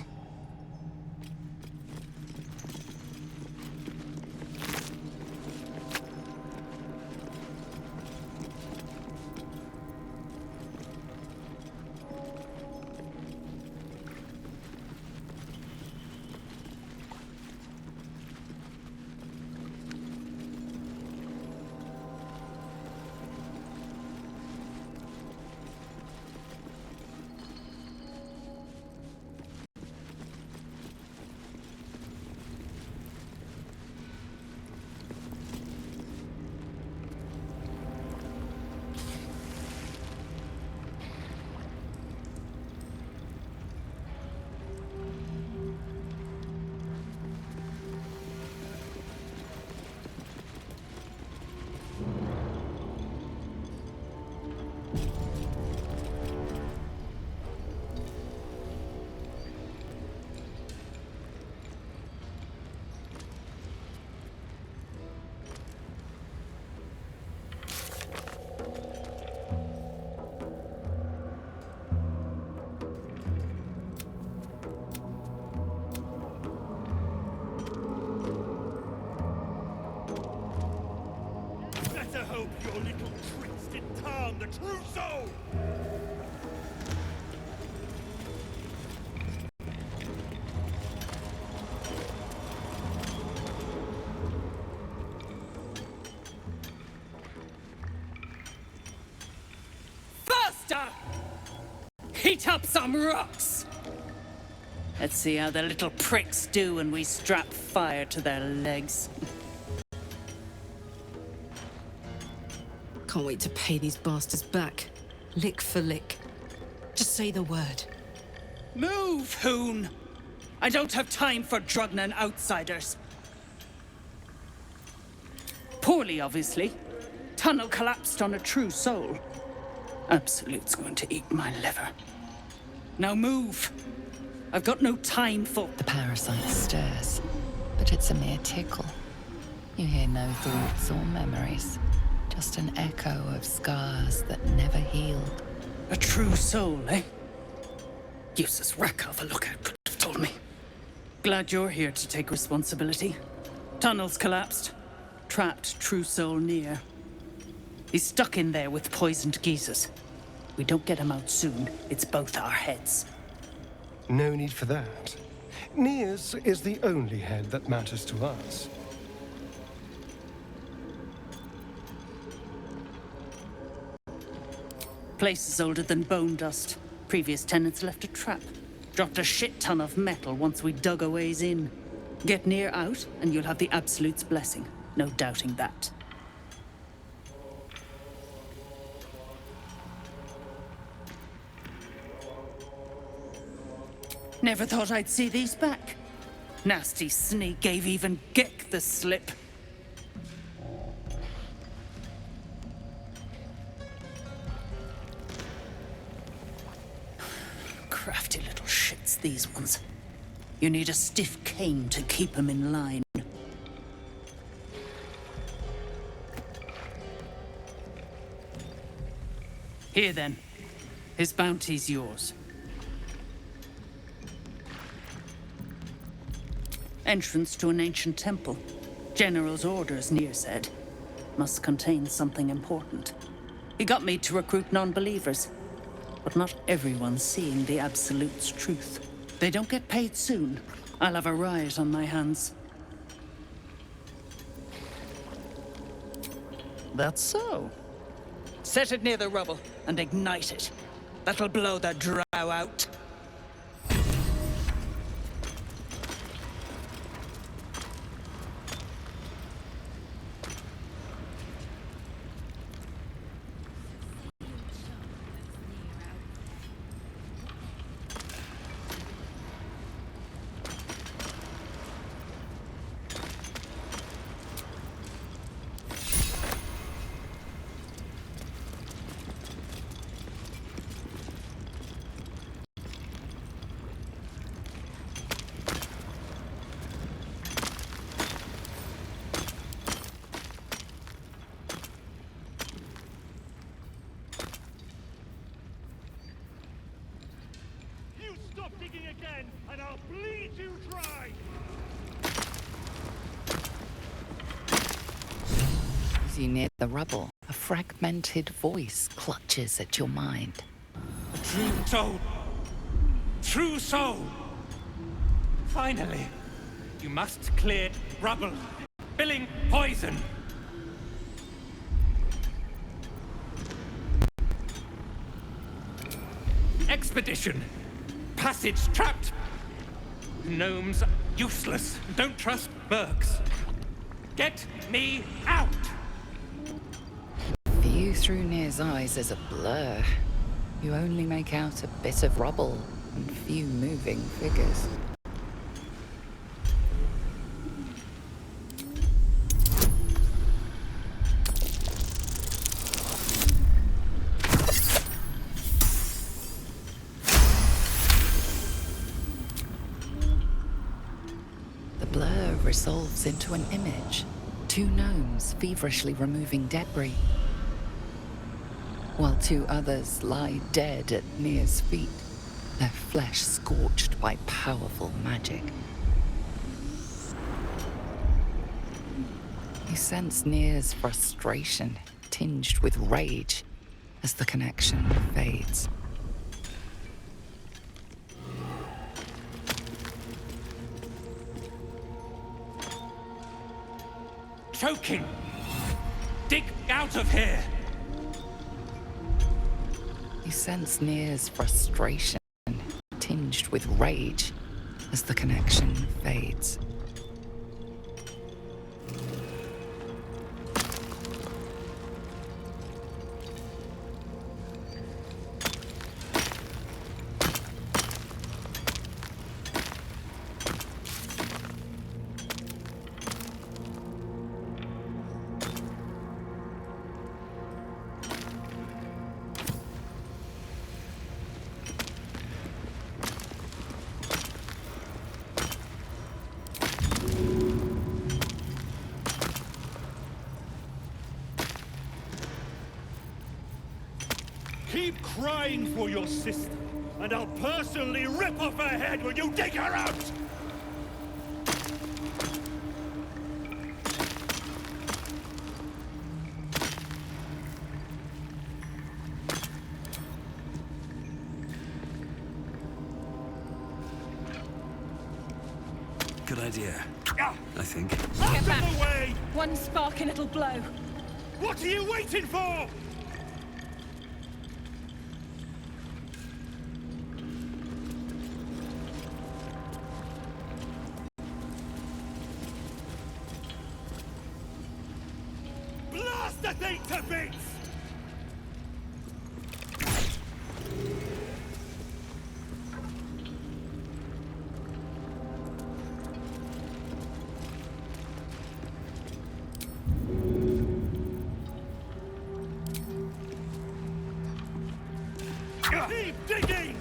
Better hope your little tricks didn't harm the true soul! Faster! Heat up some rocks! Let's see how the little pricks do when we strap fire to their legs. Can't wait to pay these bastards back. Lick for lick. Just say the word. Move, Hoon! I don't have time for Drugnan outsiders. Poorly, obviously. Tunnel collapsed on a true soul. Absolute's going to eat my liver. Now move! I've got no time for... The parasite stirs, but it's a mere tickle. You hear no thoughts or memories. Just an echo of scars that never healed. A true soul, eh? Useless wreck of a lookout could have told me. Glad you're here to take responsibility. Tunnels collapsed. Trapped true soul near. He's stuck in there with poisoned geezers. We don't get him out soon, it's both our heads. No need for that. Near's is the only head that matters to us. Place is older than bone dust. Previous tenants left a trap. Dropped a shit ton of metal once we dug a ways in. Get near out, and you'll have the Absolute's blessing. No doubting that. Never thought I'd see these back. Nasty sneak gave even Gek the slip. Crafty little shits, these ones. You need a stiff cane to keep them in line. Here then. His bounty's yours. Entrance to an ancient temple. General's orders, Near said. Must contain something important. He got me to recruit non-believers. But not everyone's seeing the Absolute's truth. They don't get paid soon. I'll have a riot on my hands. That's so. Set it near the rubble and ignite it. That'll blow the drow out. Stop digging again, and I'll bleed you dry! As you near the rubble, a fragmented voice clutches at your mind. True soul! True soul! Finally! You must clear rubble, spilling poison! Expedition! Passage trapped! Gnomes useless. Don't trust Burks. Get me out! View through Near's eyes is a blur. You only make out a bit of rubble and few moving figures. resolves into an image. Two gnomes feverishly removing debris, while two others lie dead at Nir's feet, their flesh scorched by powerful magic. You sense Nir's frustration, tinged with rage, as the connection fades. Choking! Dig out of here! You sense Nir's frustration, tinged with rage, as the connection fades. Keep crying for your sister, and I'll personally rip off her head when you dig her out! Good idea, I think. Get back! Away! One spark and it'll blow. What are you waiting for? Blast the thing to bits! Keep digging!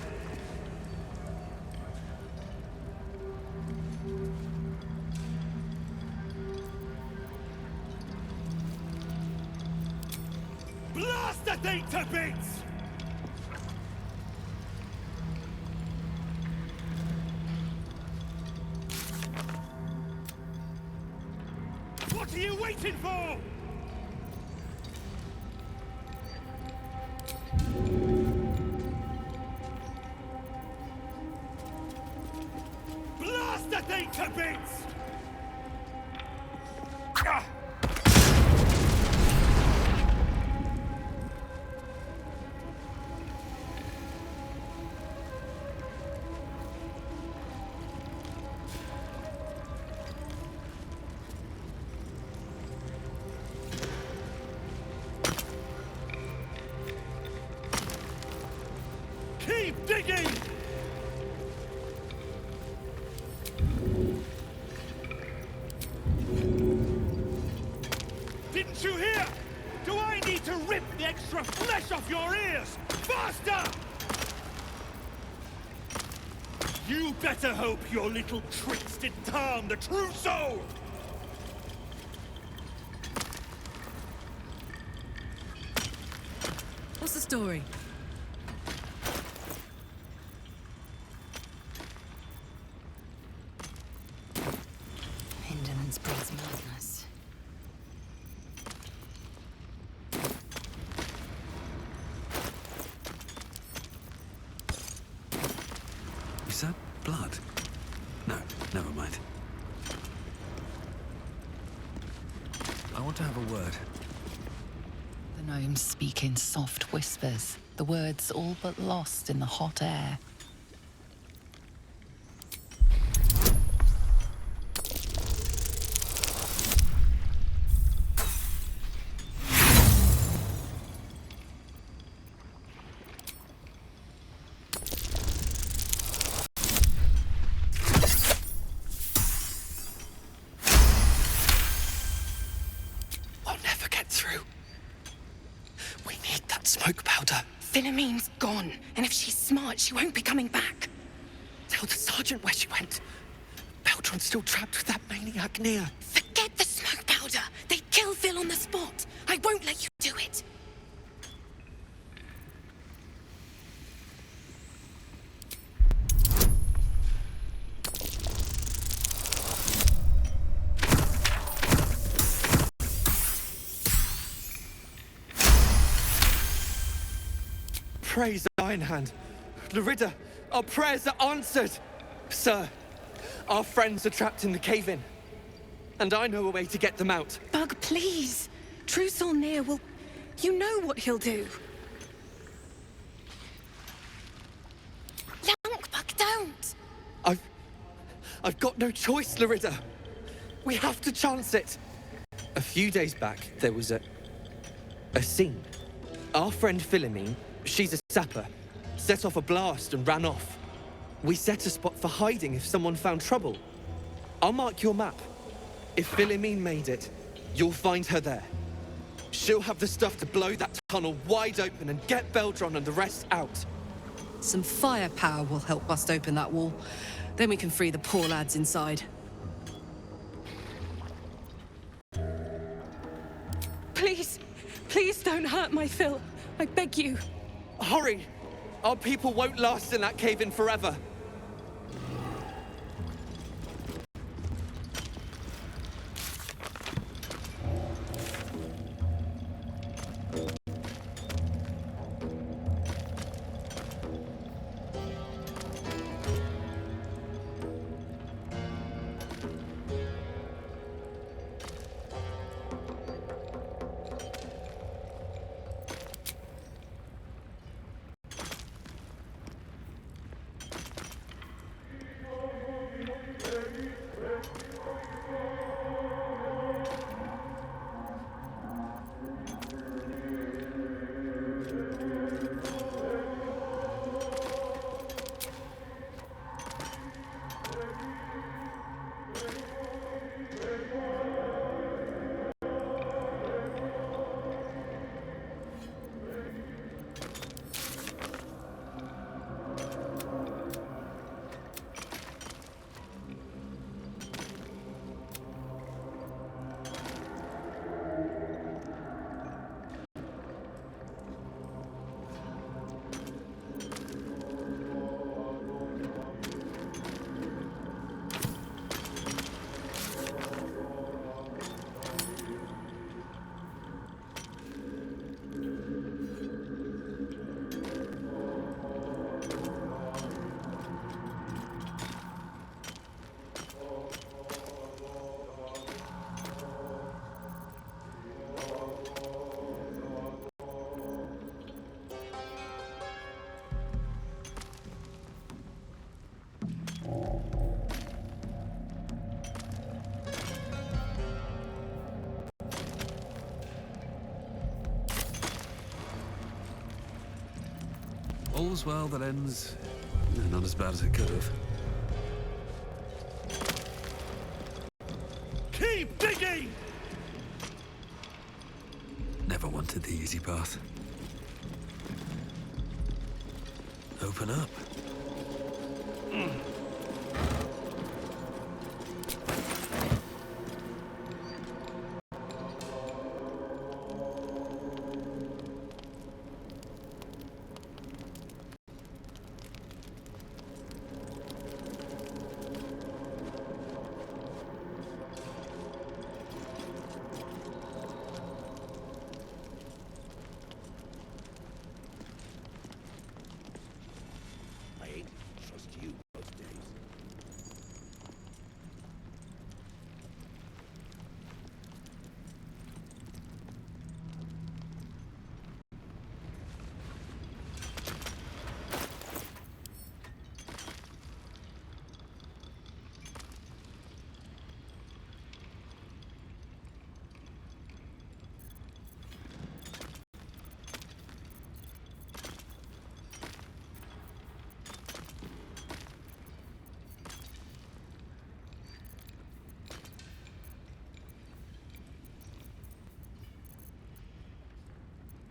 Blast the thing to bits! What are you waiting for? Blast the thing to bits! Keep digging! Didn't you hear? Do I need to rip the extra flesh off your ears? Faster! You better hope your little tricks didn't harm the true soul! What's the story? Indolence breeds madness. Is that blood? No, never mind. I want to have a word. The gnomes speak in soft whispers, the words all but lost in the hot air. We'll never get through. We need that smoke powder. Philommene's gone, and if she's smart, she won't be coming back. Tell the sergeant where she went. Baldur I'm still trapped with that maniac near. Forget the smoke powder. They'd kill Phil on the spot. I won't let you do it. Praise Ironhand. Larida, our prayers are answered. Sir, our friends are trapped in the cave-in. And I know a way to get them out. Bug, please. True Solnir will... You know what he'll do. Bug, don't. I've got no choice, Larida. We have to chance it. A few days back, there was a scene. Our friend Philomene, she's a sapper, set off a blast and ran off. We set a spot for hiding if someone found trouble. I'll mark your map. If Philomene made it, you'll find her there. She'll have the stuff to blow that tunnel wide open and get Beldron and the rest out. Some firepower will help bust open that wall. Then we can free the poor lads inside. Please, please don't hurt my Phil. I beg you. Hurry! Our people won't last in that cave-in forever. All's well that ends... not as bad as it could have. Keep digging! Never wanted the easy path. Open up. I ain't trust you those days.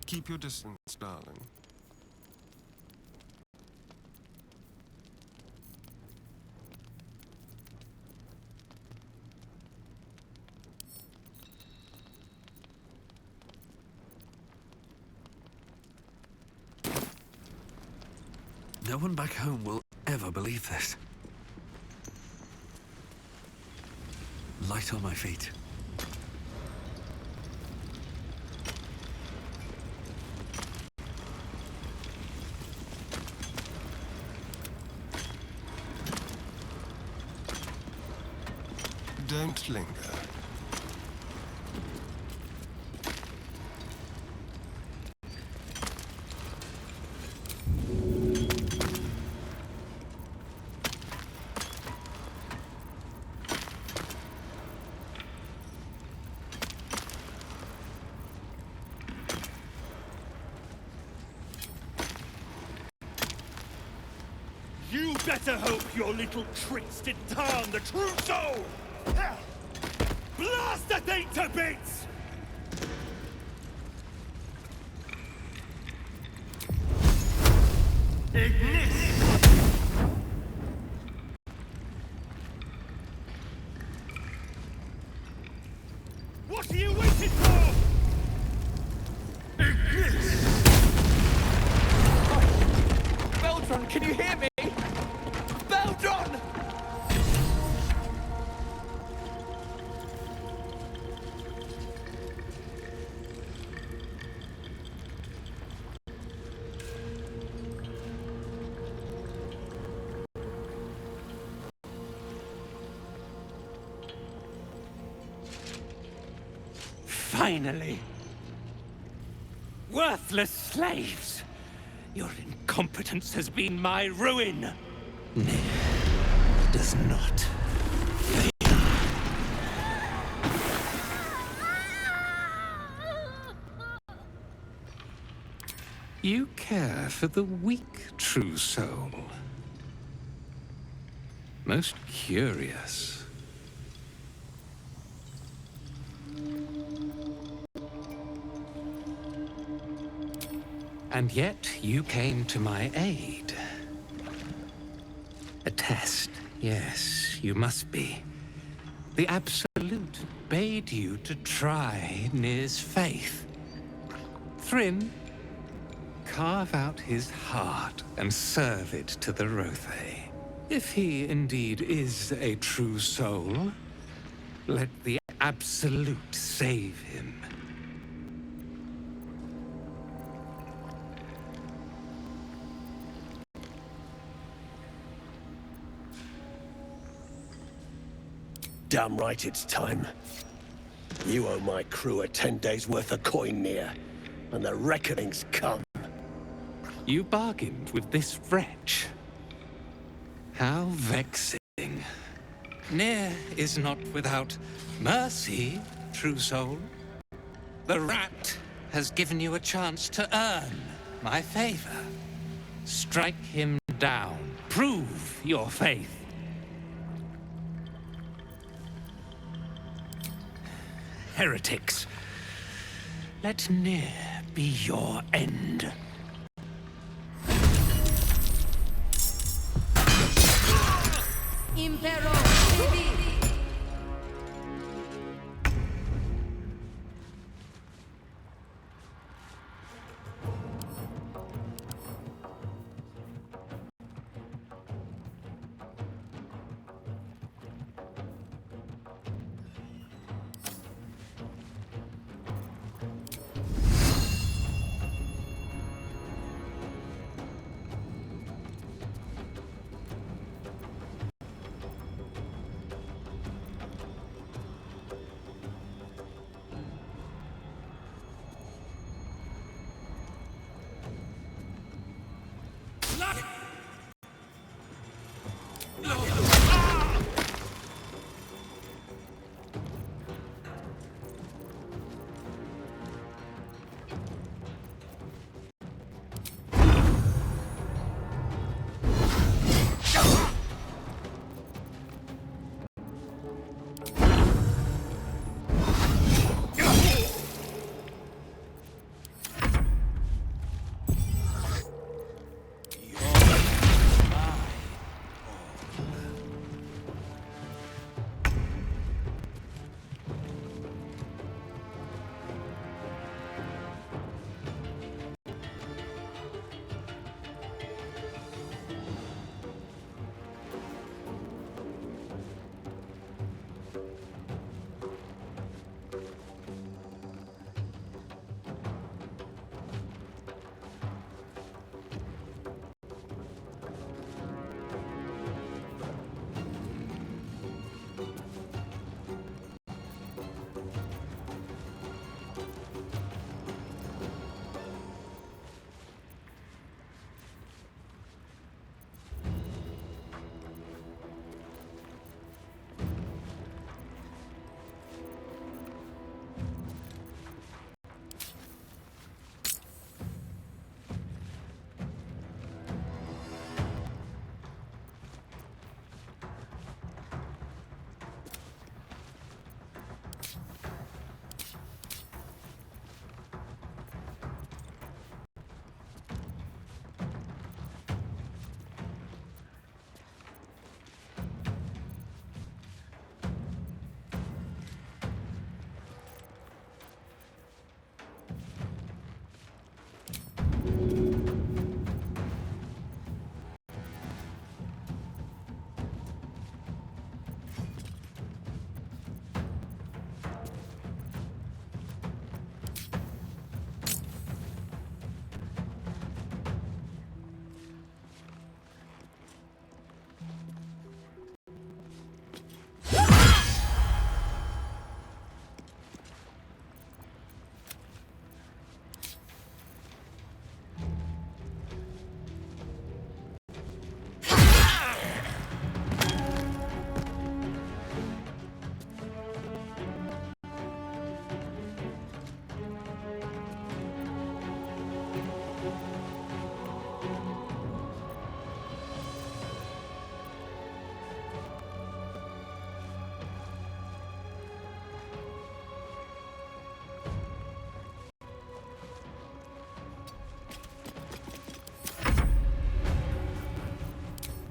Keep your distance, darling. No one back home will ever believe this. Light on my feet. Don't linger. You better hope your little tricks didn't harm the true soul! Blast that thing to bits! Ignis! What are you waiting for? Ignis! Baldur, can you hear me? Baldur! Finally! Worthless slaves! Your incompetence has been my ruin! Nay, does not fail. You care for the weak, true soul. Most curious. And yet you came to my aid. A test, yes, you must be. The Absolute bade you to try Nir's faith. Thrym, carve out his heart and serve it to the Rothe. If he indeed is a true soul, let the Absolute save him. Damn right it's time. You owe my crew a 10 days' worth of coin near, and the reckoning's come. You bargained with this wretch. How vexing. Nir is not without mercy, true soul. The rat has given you a chance to earn my favor. Strike him down. Prove your faith. Heretics. Let Nir be your end. Impero Vivi!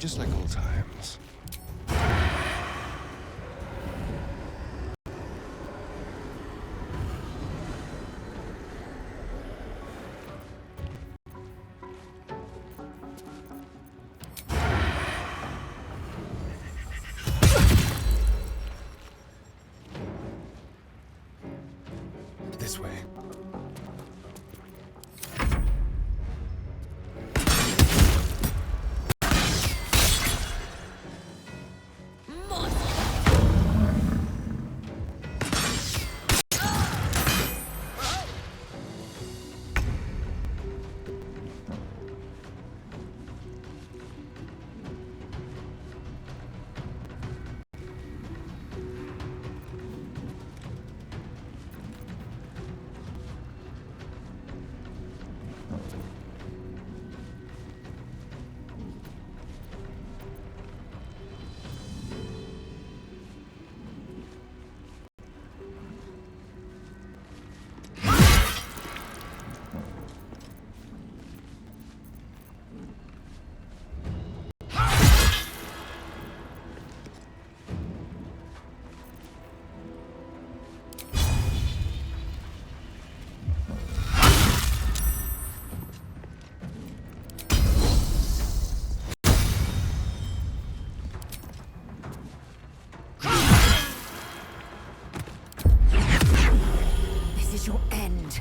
just like old times. This way. This is your end.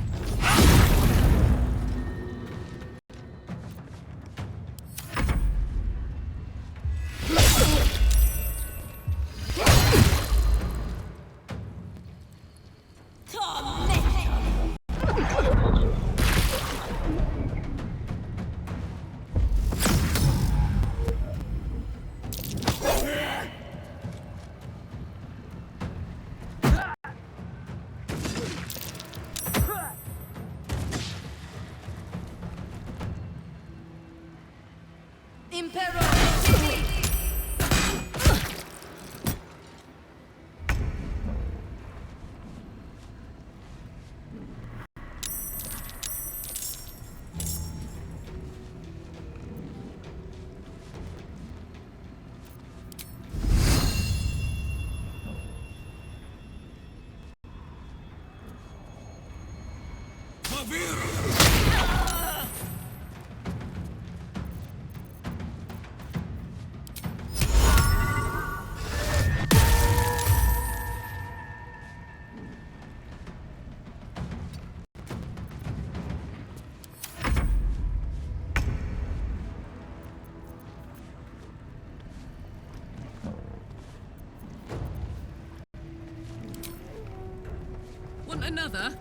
Want another?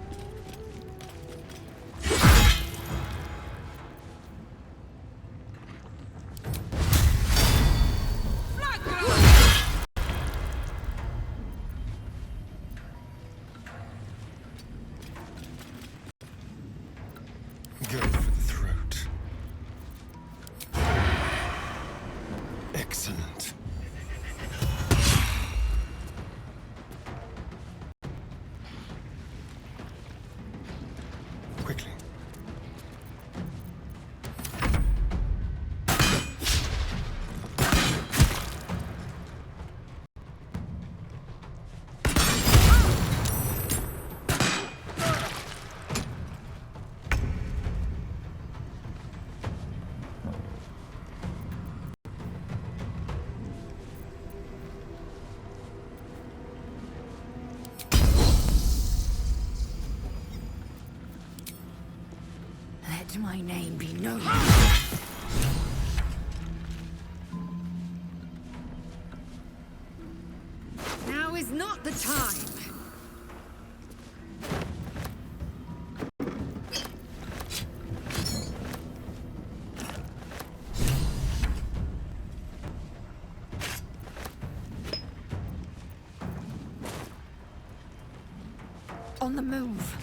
Go for the throat. Excellent. Quickly. Let my name be known. Now is not the time. On the move.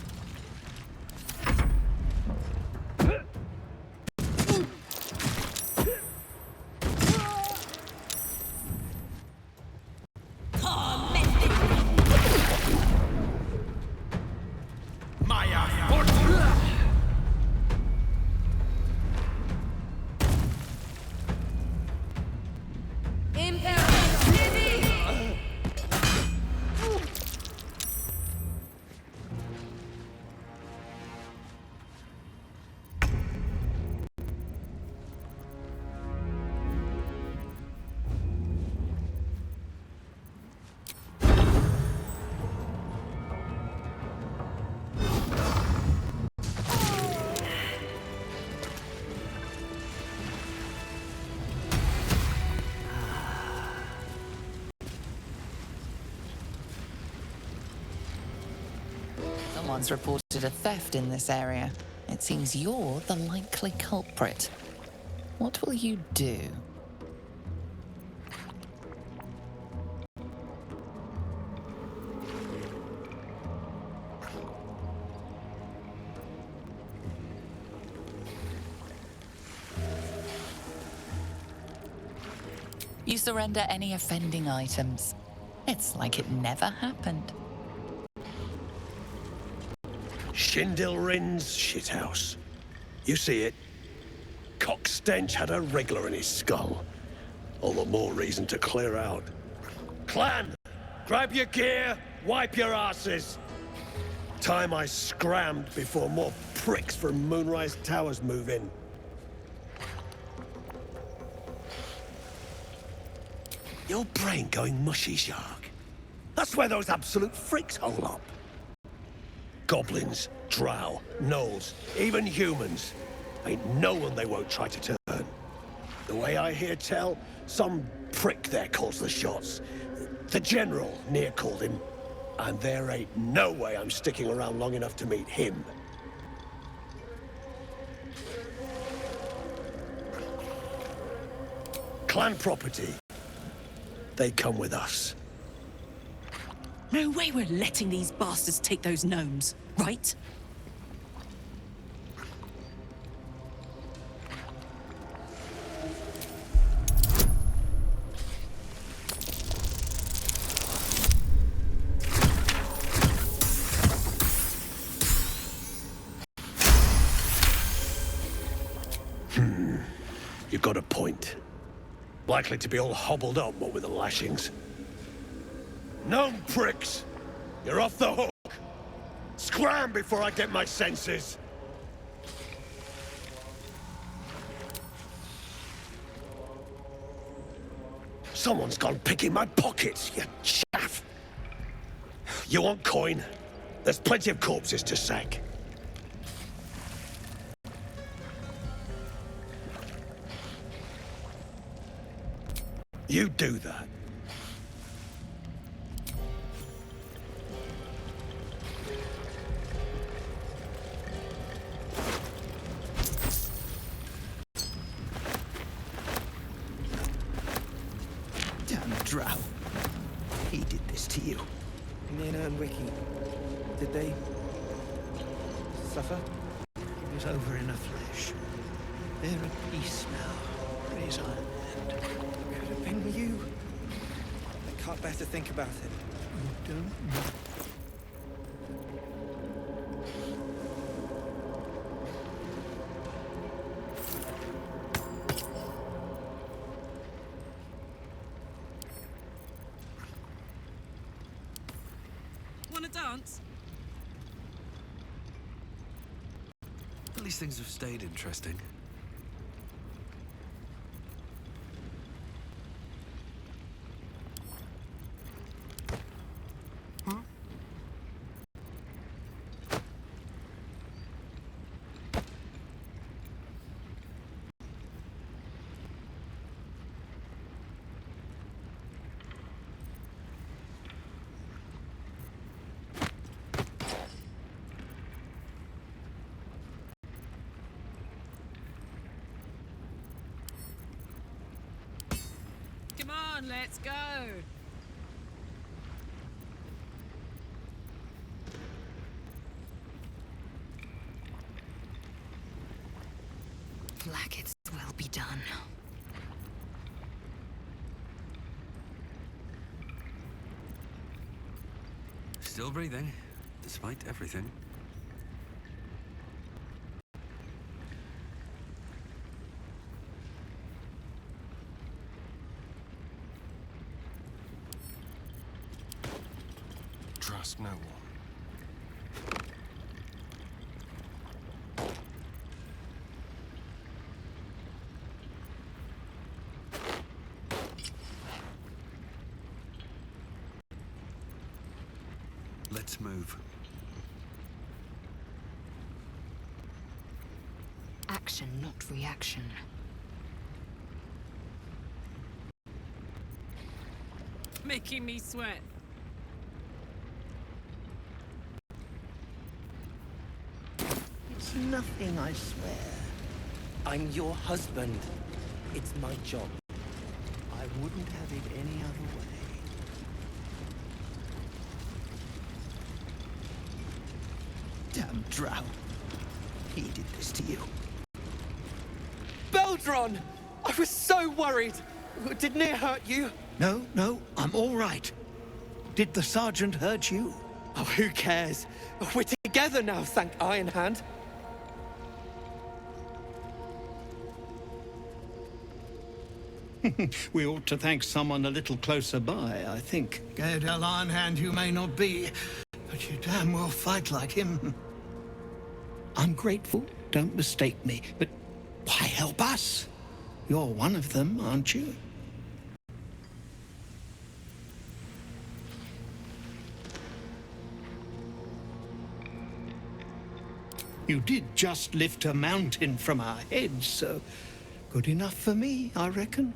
Someone's reported a theft in this area. It seems you're the likely culprit. What will you do? You surrender any offending items. It's like it never happened. Shindilrin's shithouse. You see it? Cockstench had a wriggler in his skull. All the more reason to clear out. Clan! Grab your gear, wipe your asses! Time I scrammed before more pricks from Moonrise Towers move in. Your brain going mushy, Shark. That's where those absolute freaks hole up. Goblins, drow, gnolls, even humans. Ain't no one they won't try to turn. The way I hear tell, some prick there calls the shots. The General near called him. And there ain't no way I'm sticking around long enough to meet him. Clan property. They come with us. No way we're letting these bastards take those gnomes, right? You've got a point. Likely to be all hobbled up, what with the lashings. Gnome pricks! You're off the hook! Scram before I get my senses! Someone's gone picking my pockets, you chaff! You want coin? There's plenty of corpses to sack. You do that. Damn drow. He did this to you. Nina and Wiki, did they suffer? It was over in a flash. They're at peace now. Praise Iron Hand. Could have been you. I can't bear to think about it. You don't know. Wanna dance? At least things have stayed interesting. Come on, let's go. Blackets will be done. Still breathing, despite everything. Trust no one. Let's move. Action, not reaction. Making me sweat. nothing, I swear. I'm your husband. It's my job. I wouldn't have it any other way. Damn drow. He did this to you. Baldur! I was so worried! Didn't it hurt you? No, I'm all right. Did the sergeant hurt you? Oh, who cares? We're together now, thank Iron Hand. We ought to thank someone a little closer by, I think. Gaedel Iron Hand you may not be, but you damn well fight like him. I'm grateful, don't mistake me, but why help us? You're one of them, aren't you? You did just lift a mountain from our heads, so good enough for me, I reckon.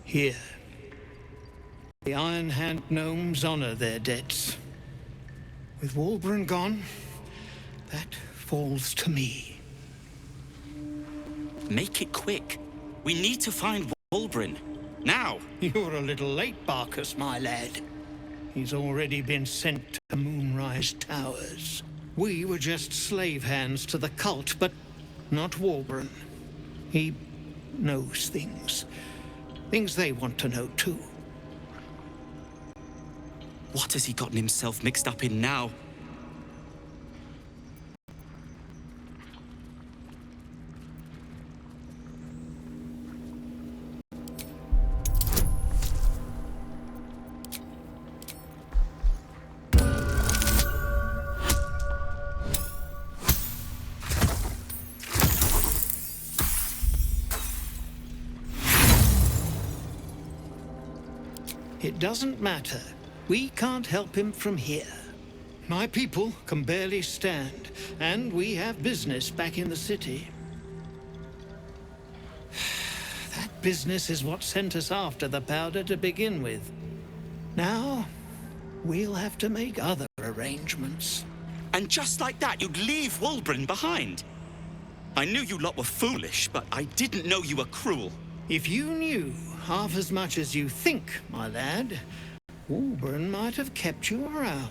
Here. The Iron Hand Gnomes honor their debts. With Wulbren gone, that falls to me. Make it quick. We need to find Wulbren. Now! You're a little late, Barkus, my lad. He's already been sent to Moonrise Towers. We were just slave hands to the cult, but not Wulbren. He knows things. Things they want to know, too. What has he gotten himself mixed up in now? It doesn't matter. We can't help him from here. My people can barely stand, and we have business back in the city. That business is what sent us after the powder to begin with. Now, we'll have to make other arrangements. And just like that, you'd leave Wulbren behind. I knew you lot were foolish, but I didn't know you were cruel. If you knew half as much as you think, my lad, Wulbren might have kept you around.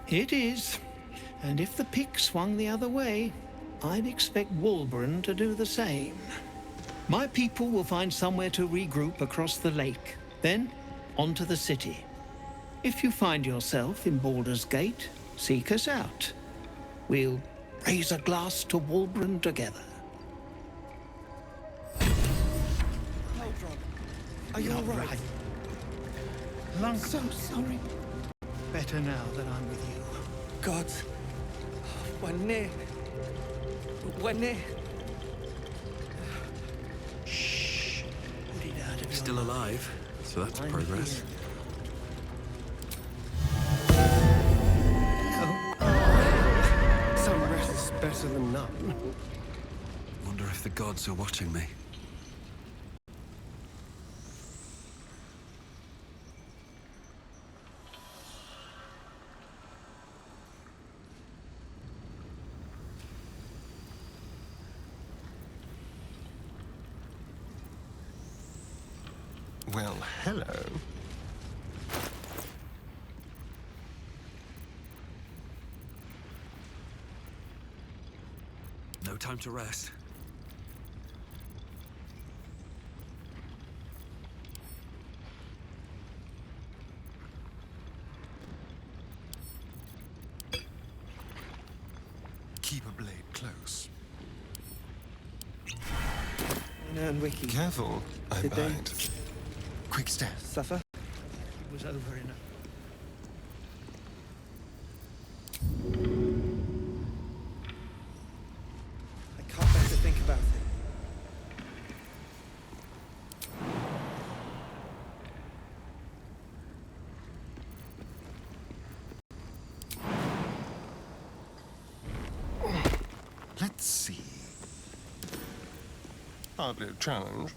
It is. And if the pick swung the other way, I'd expect Wulbren to do the same. My people will find somewhere to regroup across the lake, then onto the city. If you find yourself in Baldur's Gate, seek us out. We'll raise a glass to Wulbren together. Are you all right? I'm so sorry. Better now that I'm with you. God. We're near. We're near. Shh. Put it out of your Still alive, so that's I'm progress. Some rest's better than none. Wonder if the gods are watching me. Well, hello. No time to rest. Keep a blade close. And Wiki. Careful, I Did they bite. Quick step. suffer? It was over enough. I can't bear to think about it. Let's see. Hardly a challenge.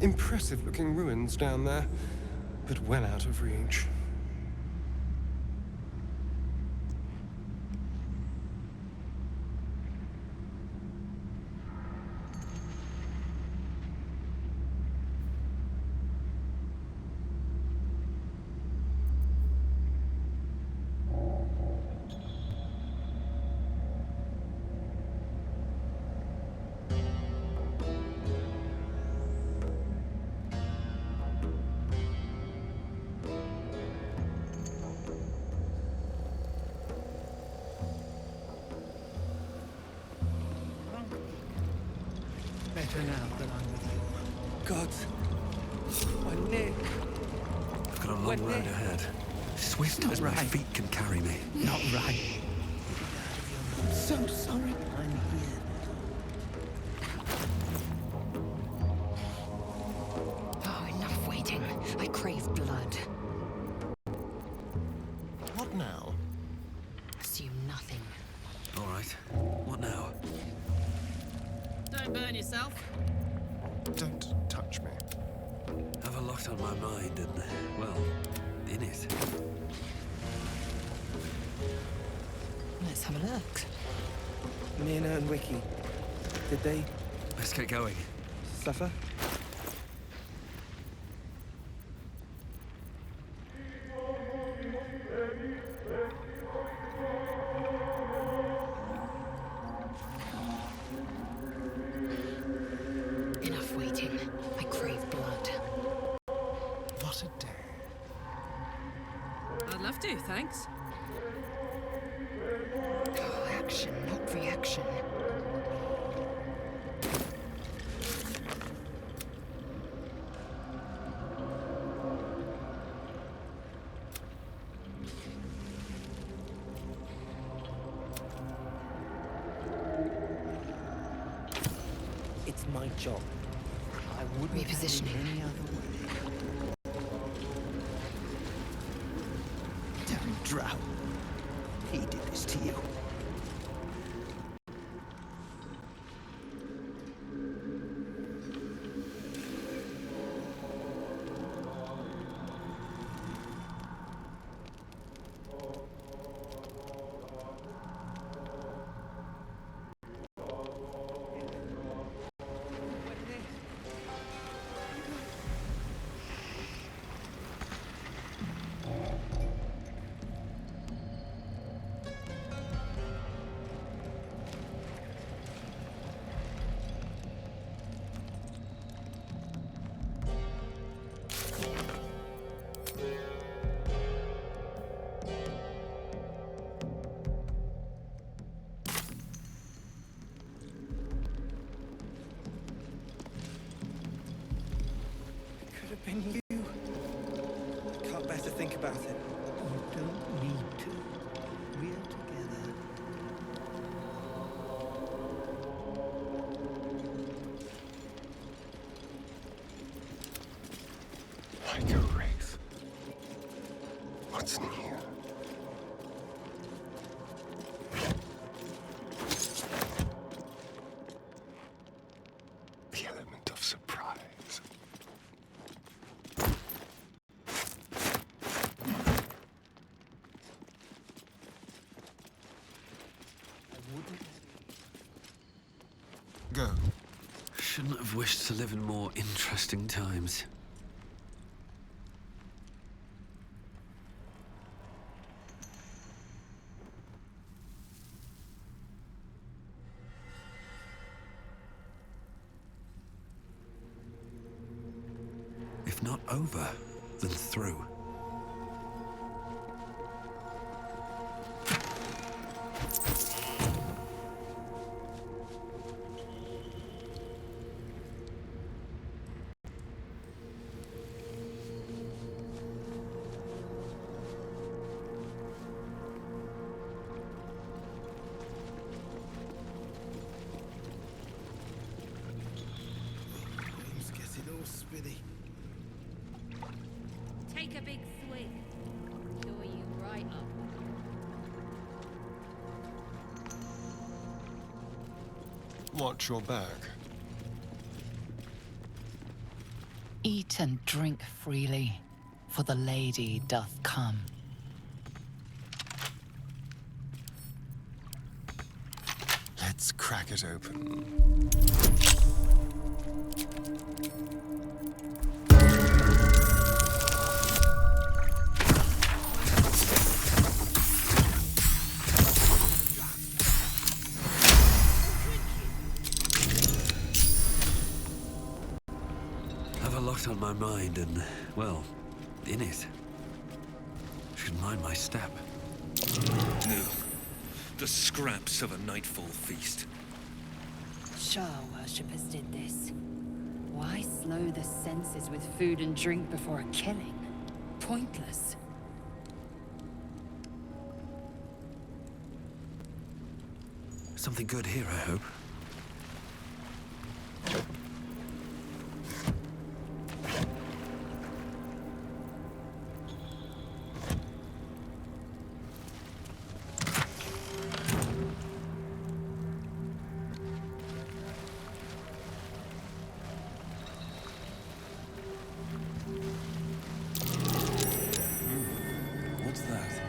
Impressive-looking ruins down there, but well out of reach. Better now that I'm with you. God, my neck. I've got a long road ahead. Swift as my feet can carry me. Not right. I'm so sorry. I'm here. Oh, enough waiting. I crave blood. What now? Assume nothing. All right. What now? Don't burn yourself. Don't touch me. Have a lot on my mind and, well, in it. Let's have a look. Mina and Wiki, did they Let's get going. suffer? Enough waiting. I crave blood. What a day. I'd love to, thanks. Oh, action, not reaction. It's my job. I wouldn't have it Repositioning. any other way. Don't drown. He did this to you. Could have been you. I can't bear to think about it. You don't need to. We're together. Like a wraith. What's in here? The element of surprise. Go. Shouldn't have wished to live in more interesting times. If not over, then through. Brain's getting all spinny. Take a big swig. Cure you right up. Watch your back. Eat and drink freely, for the lady doth come. Let's crack it open. Have a lot on my mind and, well, in it. Should mind my step. No. The scraps of a nightfall feast. Shah worshippers did this. Why slow the senses with food and drink before a killing? Pointless. Something good here, I hope. What's that?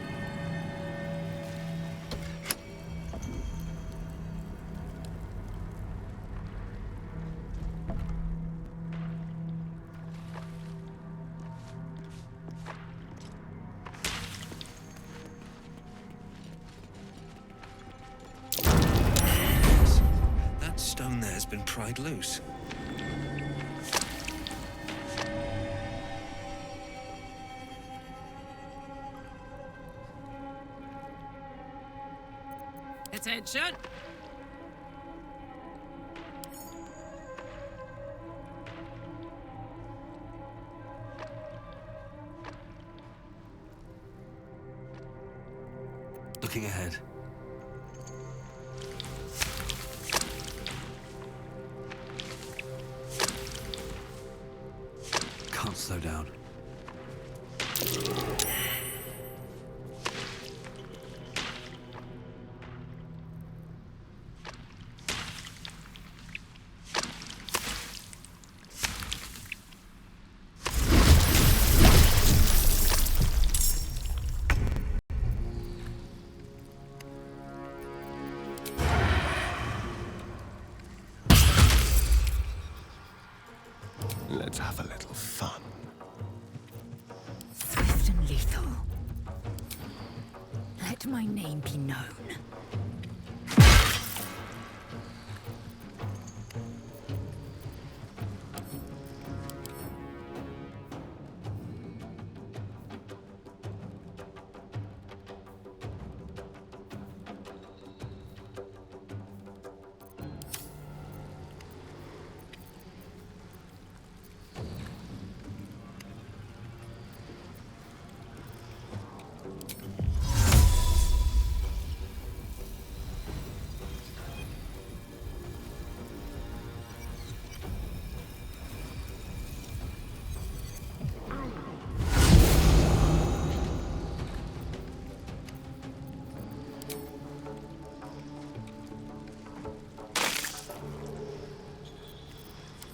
That stone there has been pried loose. Attention! Looking ahead. Can't slow down. Let's have a little fun. Swift and lethal. Let my name be known.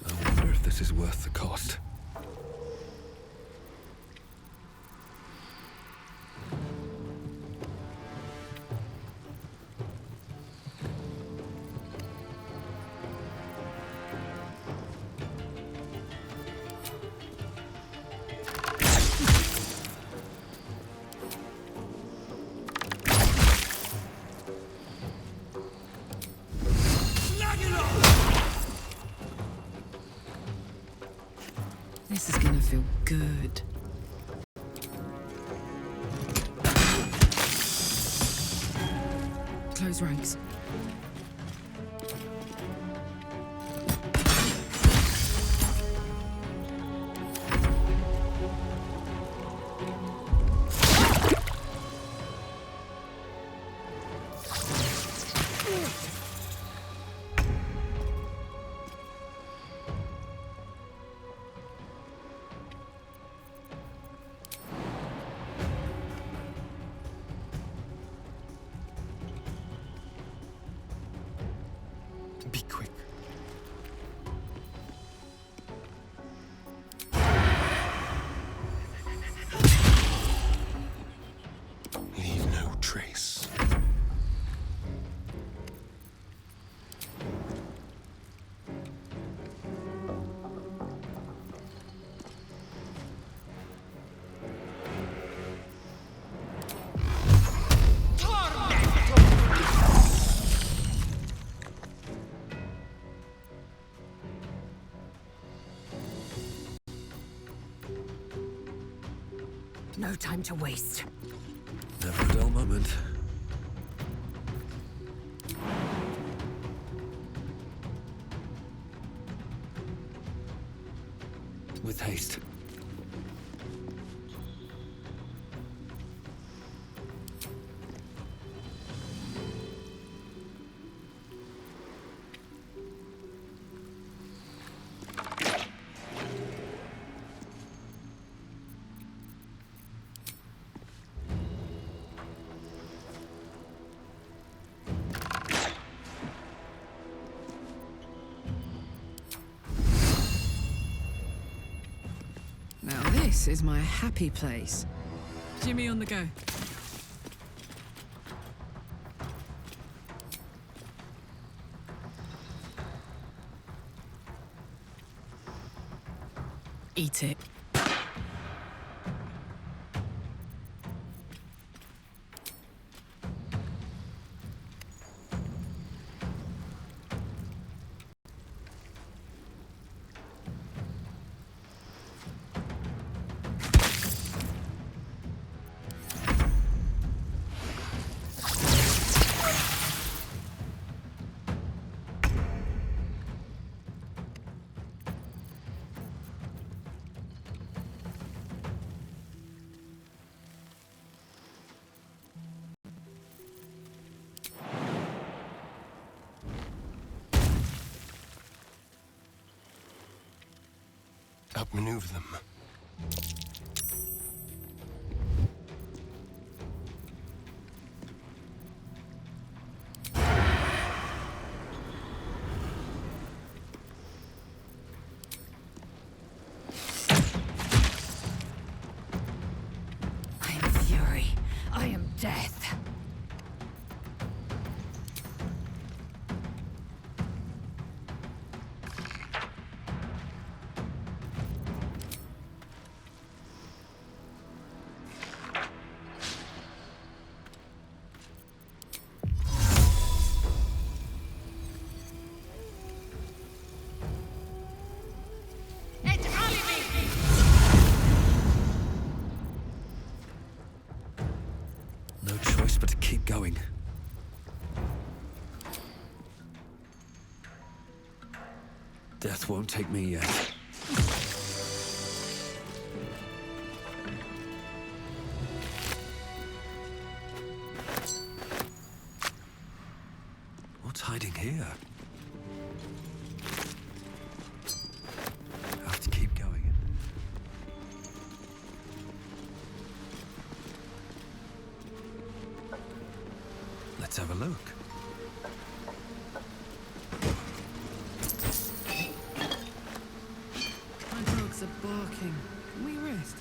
I wonder if this is worth the cost. This is gonna feel good. Close ranks. No time to waste. Never a dull moment. With haste. Now this is my happy place. Jimmy on the go. Eat it. Outmaneuver them. I am fury. I am death. No choice but to keep going. Death won't take me yet. What's hiding here? Have to keep going. Let's have a look. My dogs are barking. Can we rest?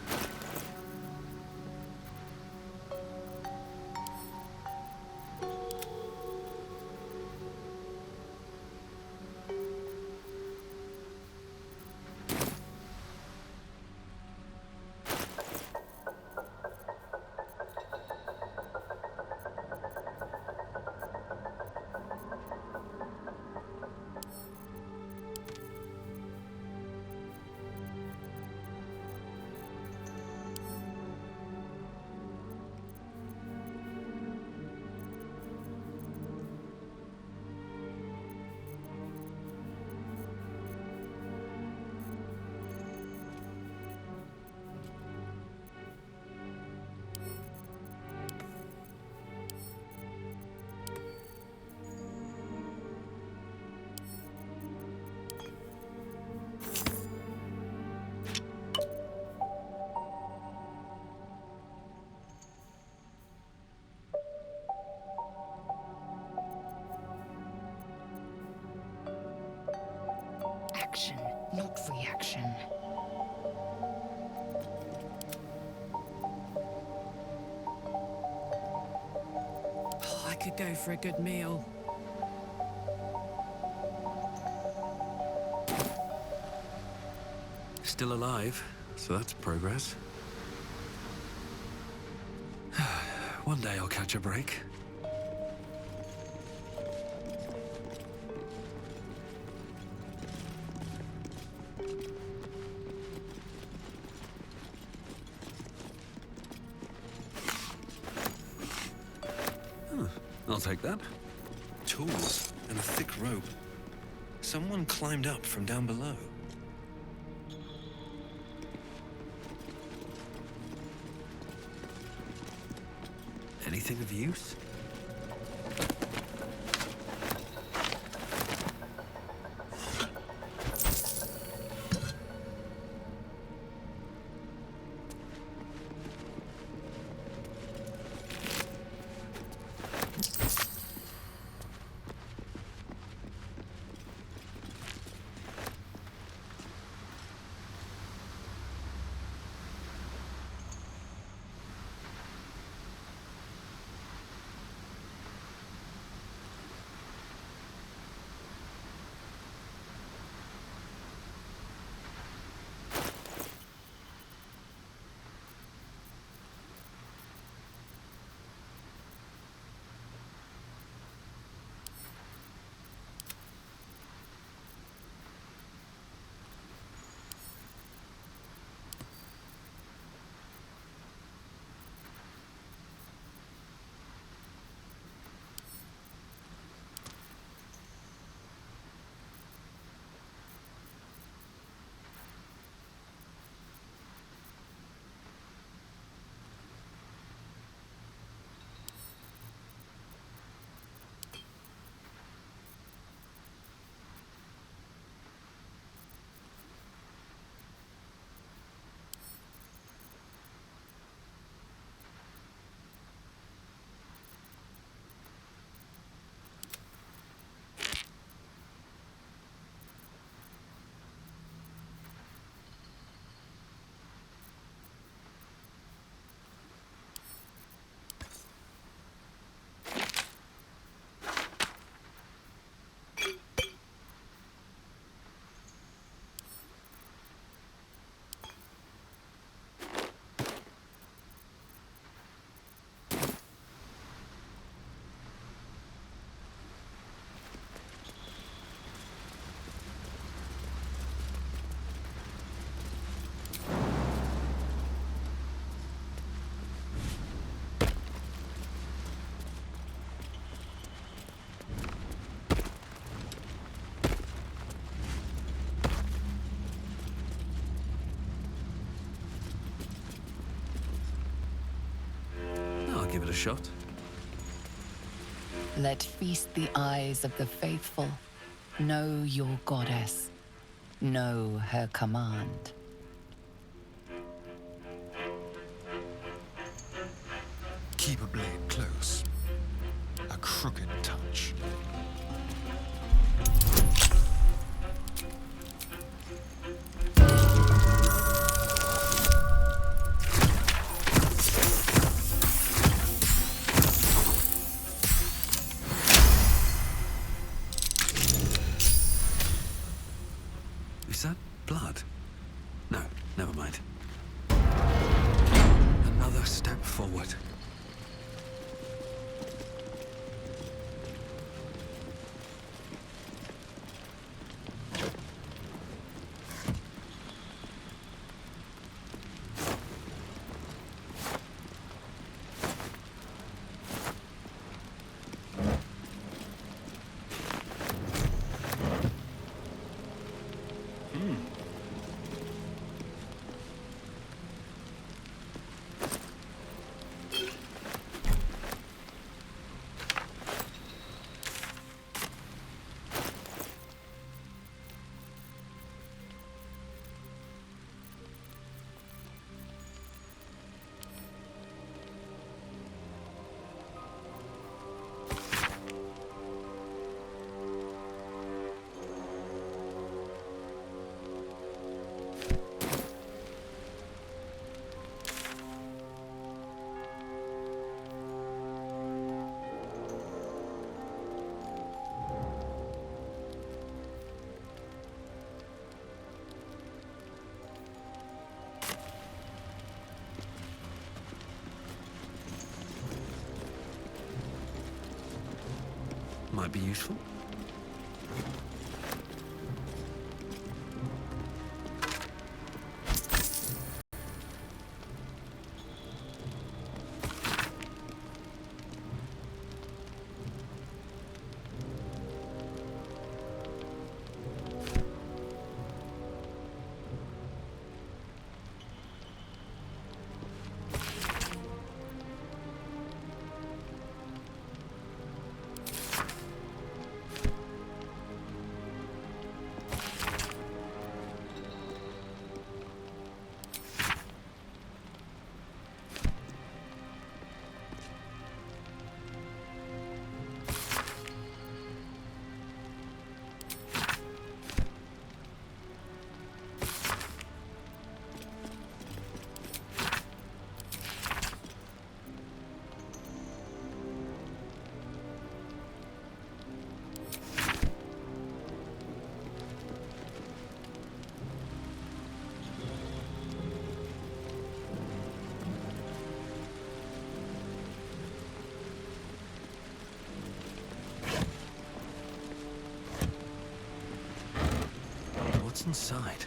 Action, not reaction. Oh, I could go for a good meal. Still alive, so that's progress. One day I'll catch a break. I'll take that. Tools and a thick rope. Someone climbed up from down below. Anything of use? Give it a shot. Let feast the eyes of the faithful. Know your goddess. Know her command. Keep a blade close. A crooked touch. Is that blood? No, never mind. Another step forward. Might be useful. What's inside?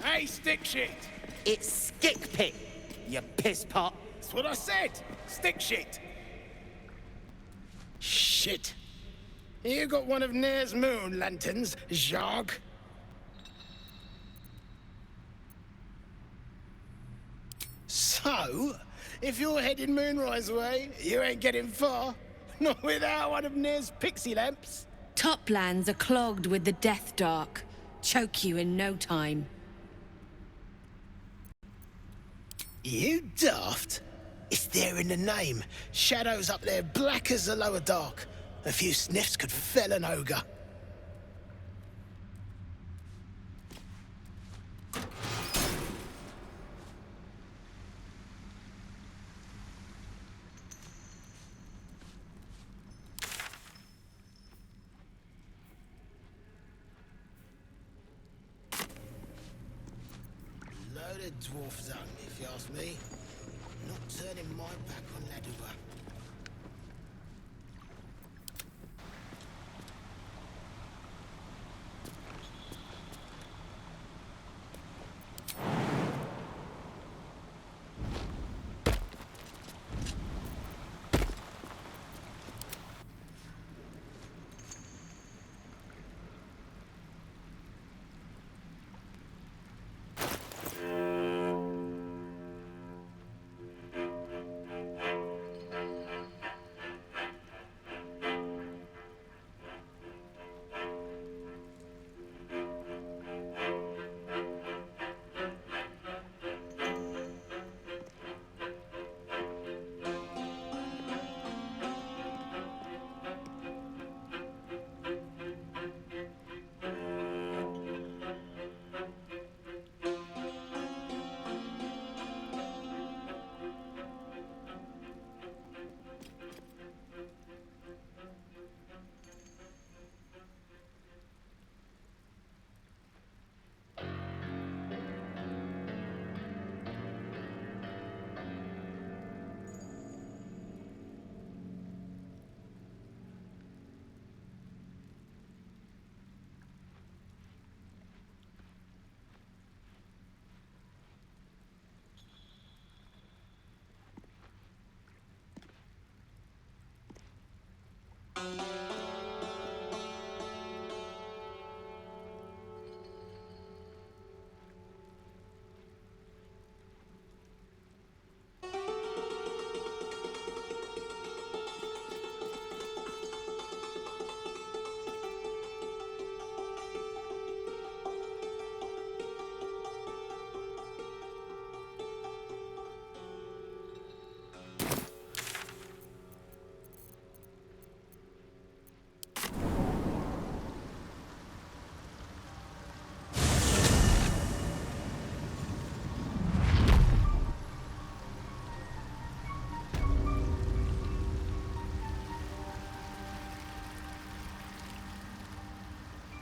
Hey, stick shit! It's stick pit, you piss pot. That's what I said! Stick shit! Shit. You got one of Nair's moon lanterns, Jarg? So, if you're heading Moonrise way, you ain't getting far. Not without one of Nair's pixie lamps. Toplands are clogged with the Death Dark. Choke you in no time. You daft? It's there in the name. Shadows up there black as the lower dark. A few sniffs could fell an ogre. Loaded dwarf zone, if you ask me. Not turning my back on Laduba.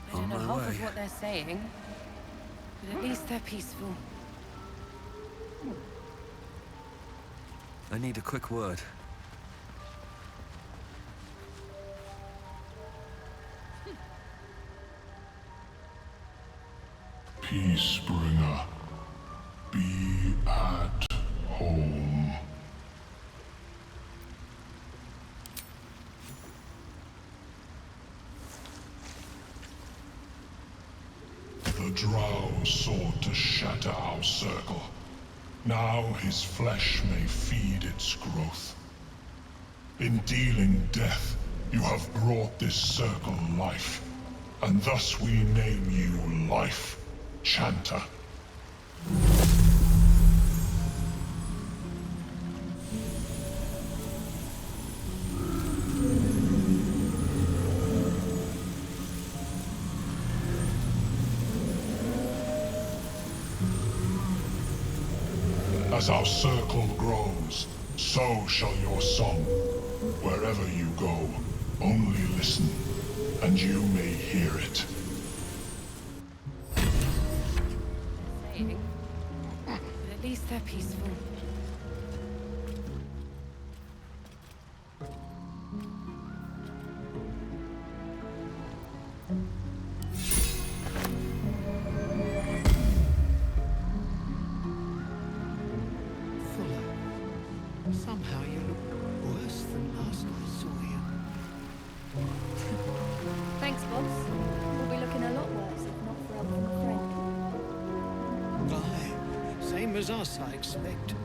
I don't know half of what they're saying, but at least they're peaceful. I need a quick word. Peacebringer, be at home. The Drow sought to shatter our circle. Now his flesh may feed its growth. In dealing death, you have brought this circle life, and thus we name you Life Chanter. As our circle grows, so shall your song. Wherever you go, only listen, and you may hear it. Saying, but at least they're peaceful. Somehow you look worse than last I saw you. Thanks, boss. We'll be looking a lot worse if not for help from a friend. Aye, same as us, I expect.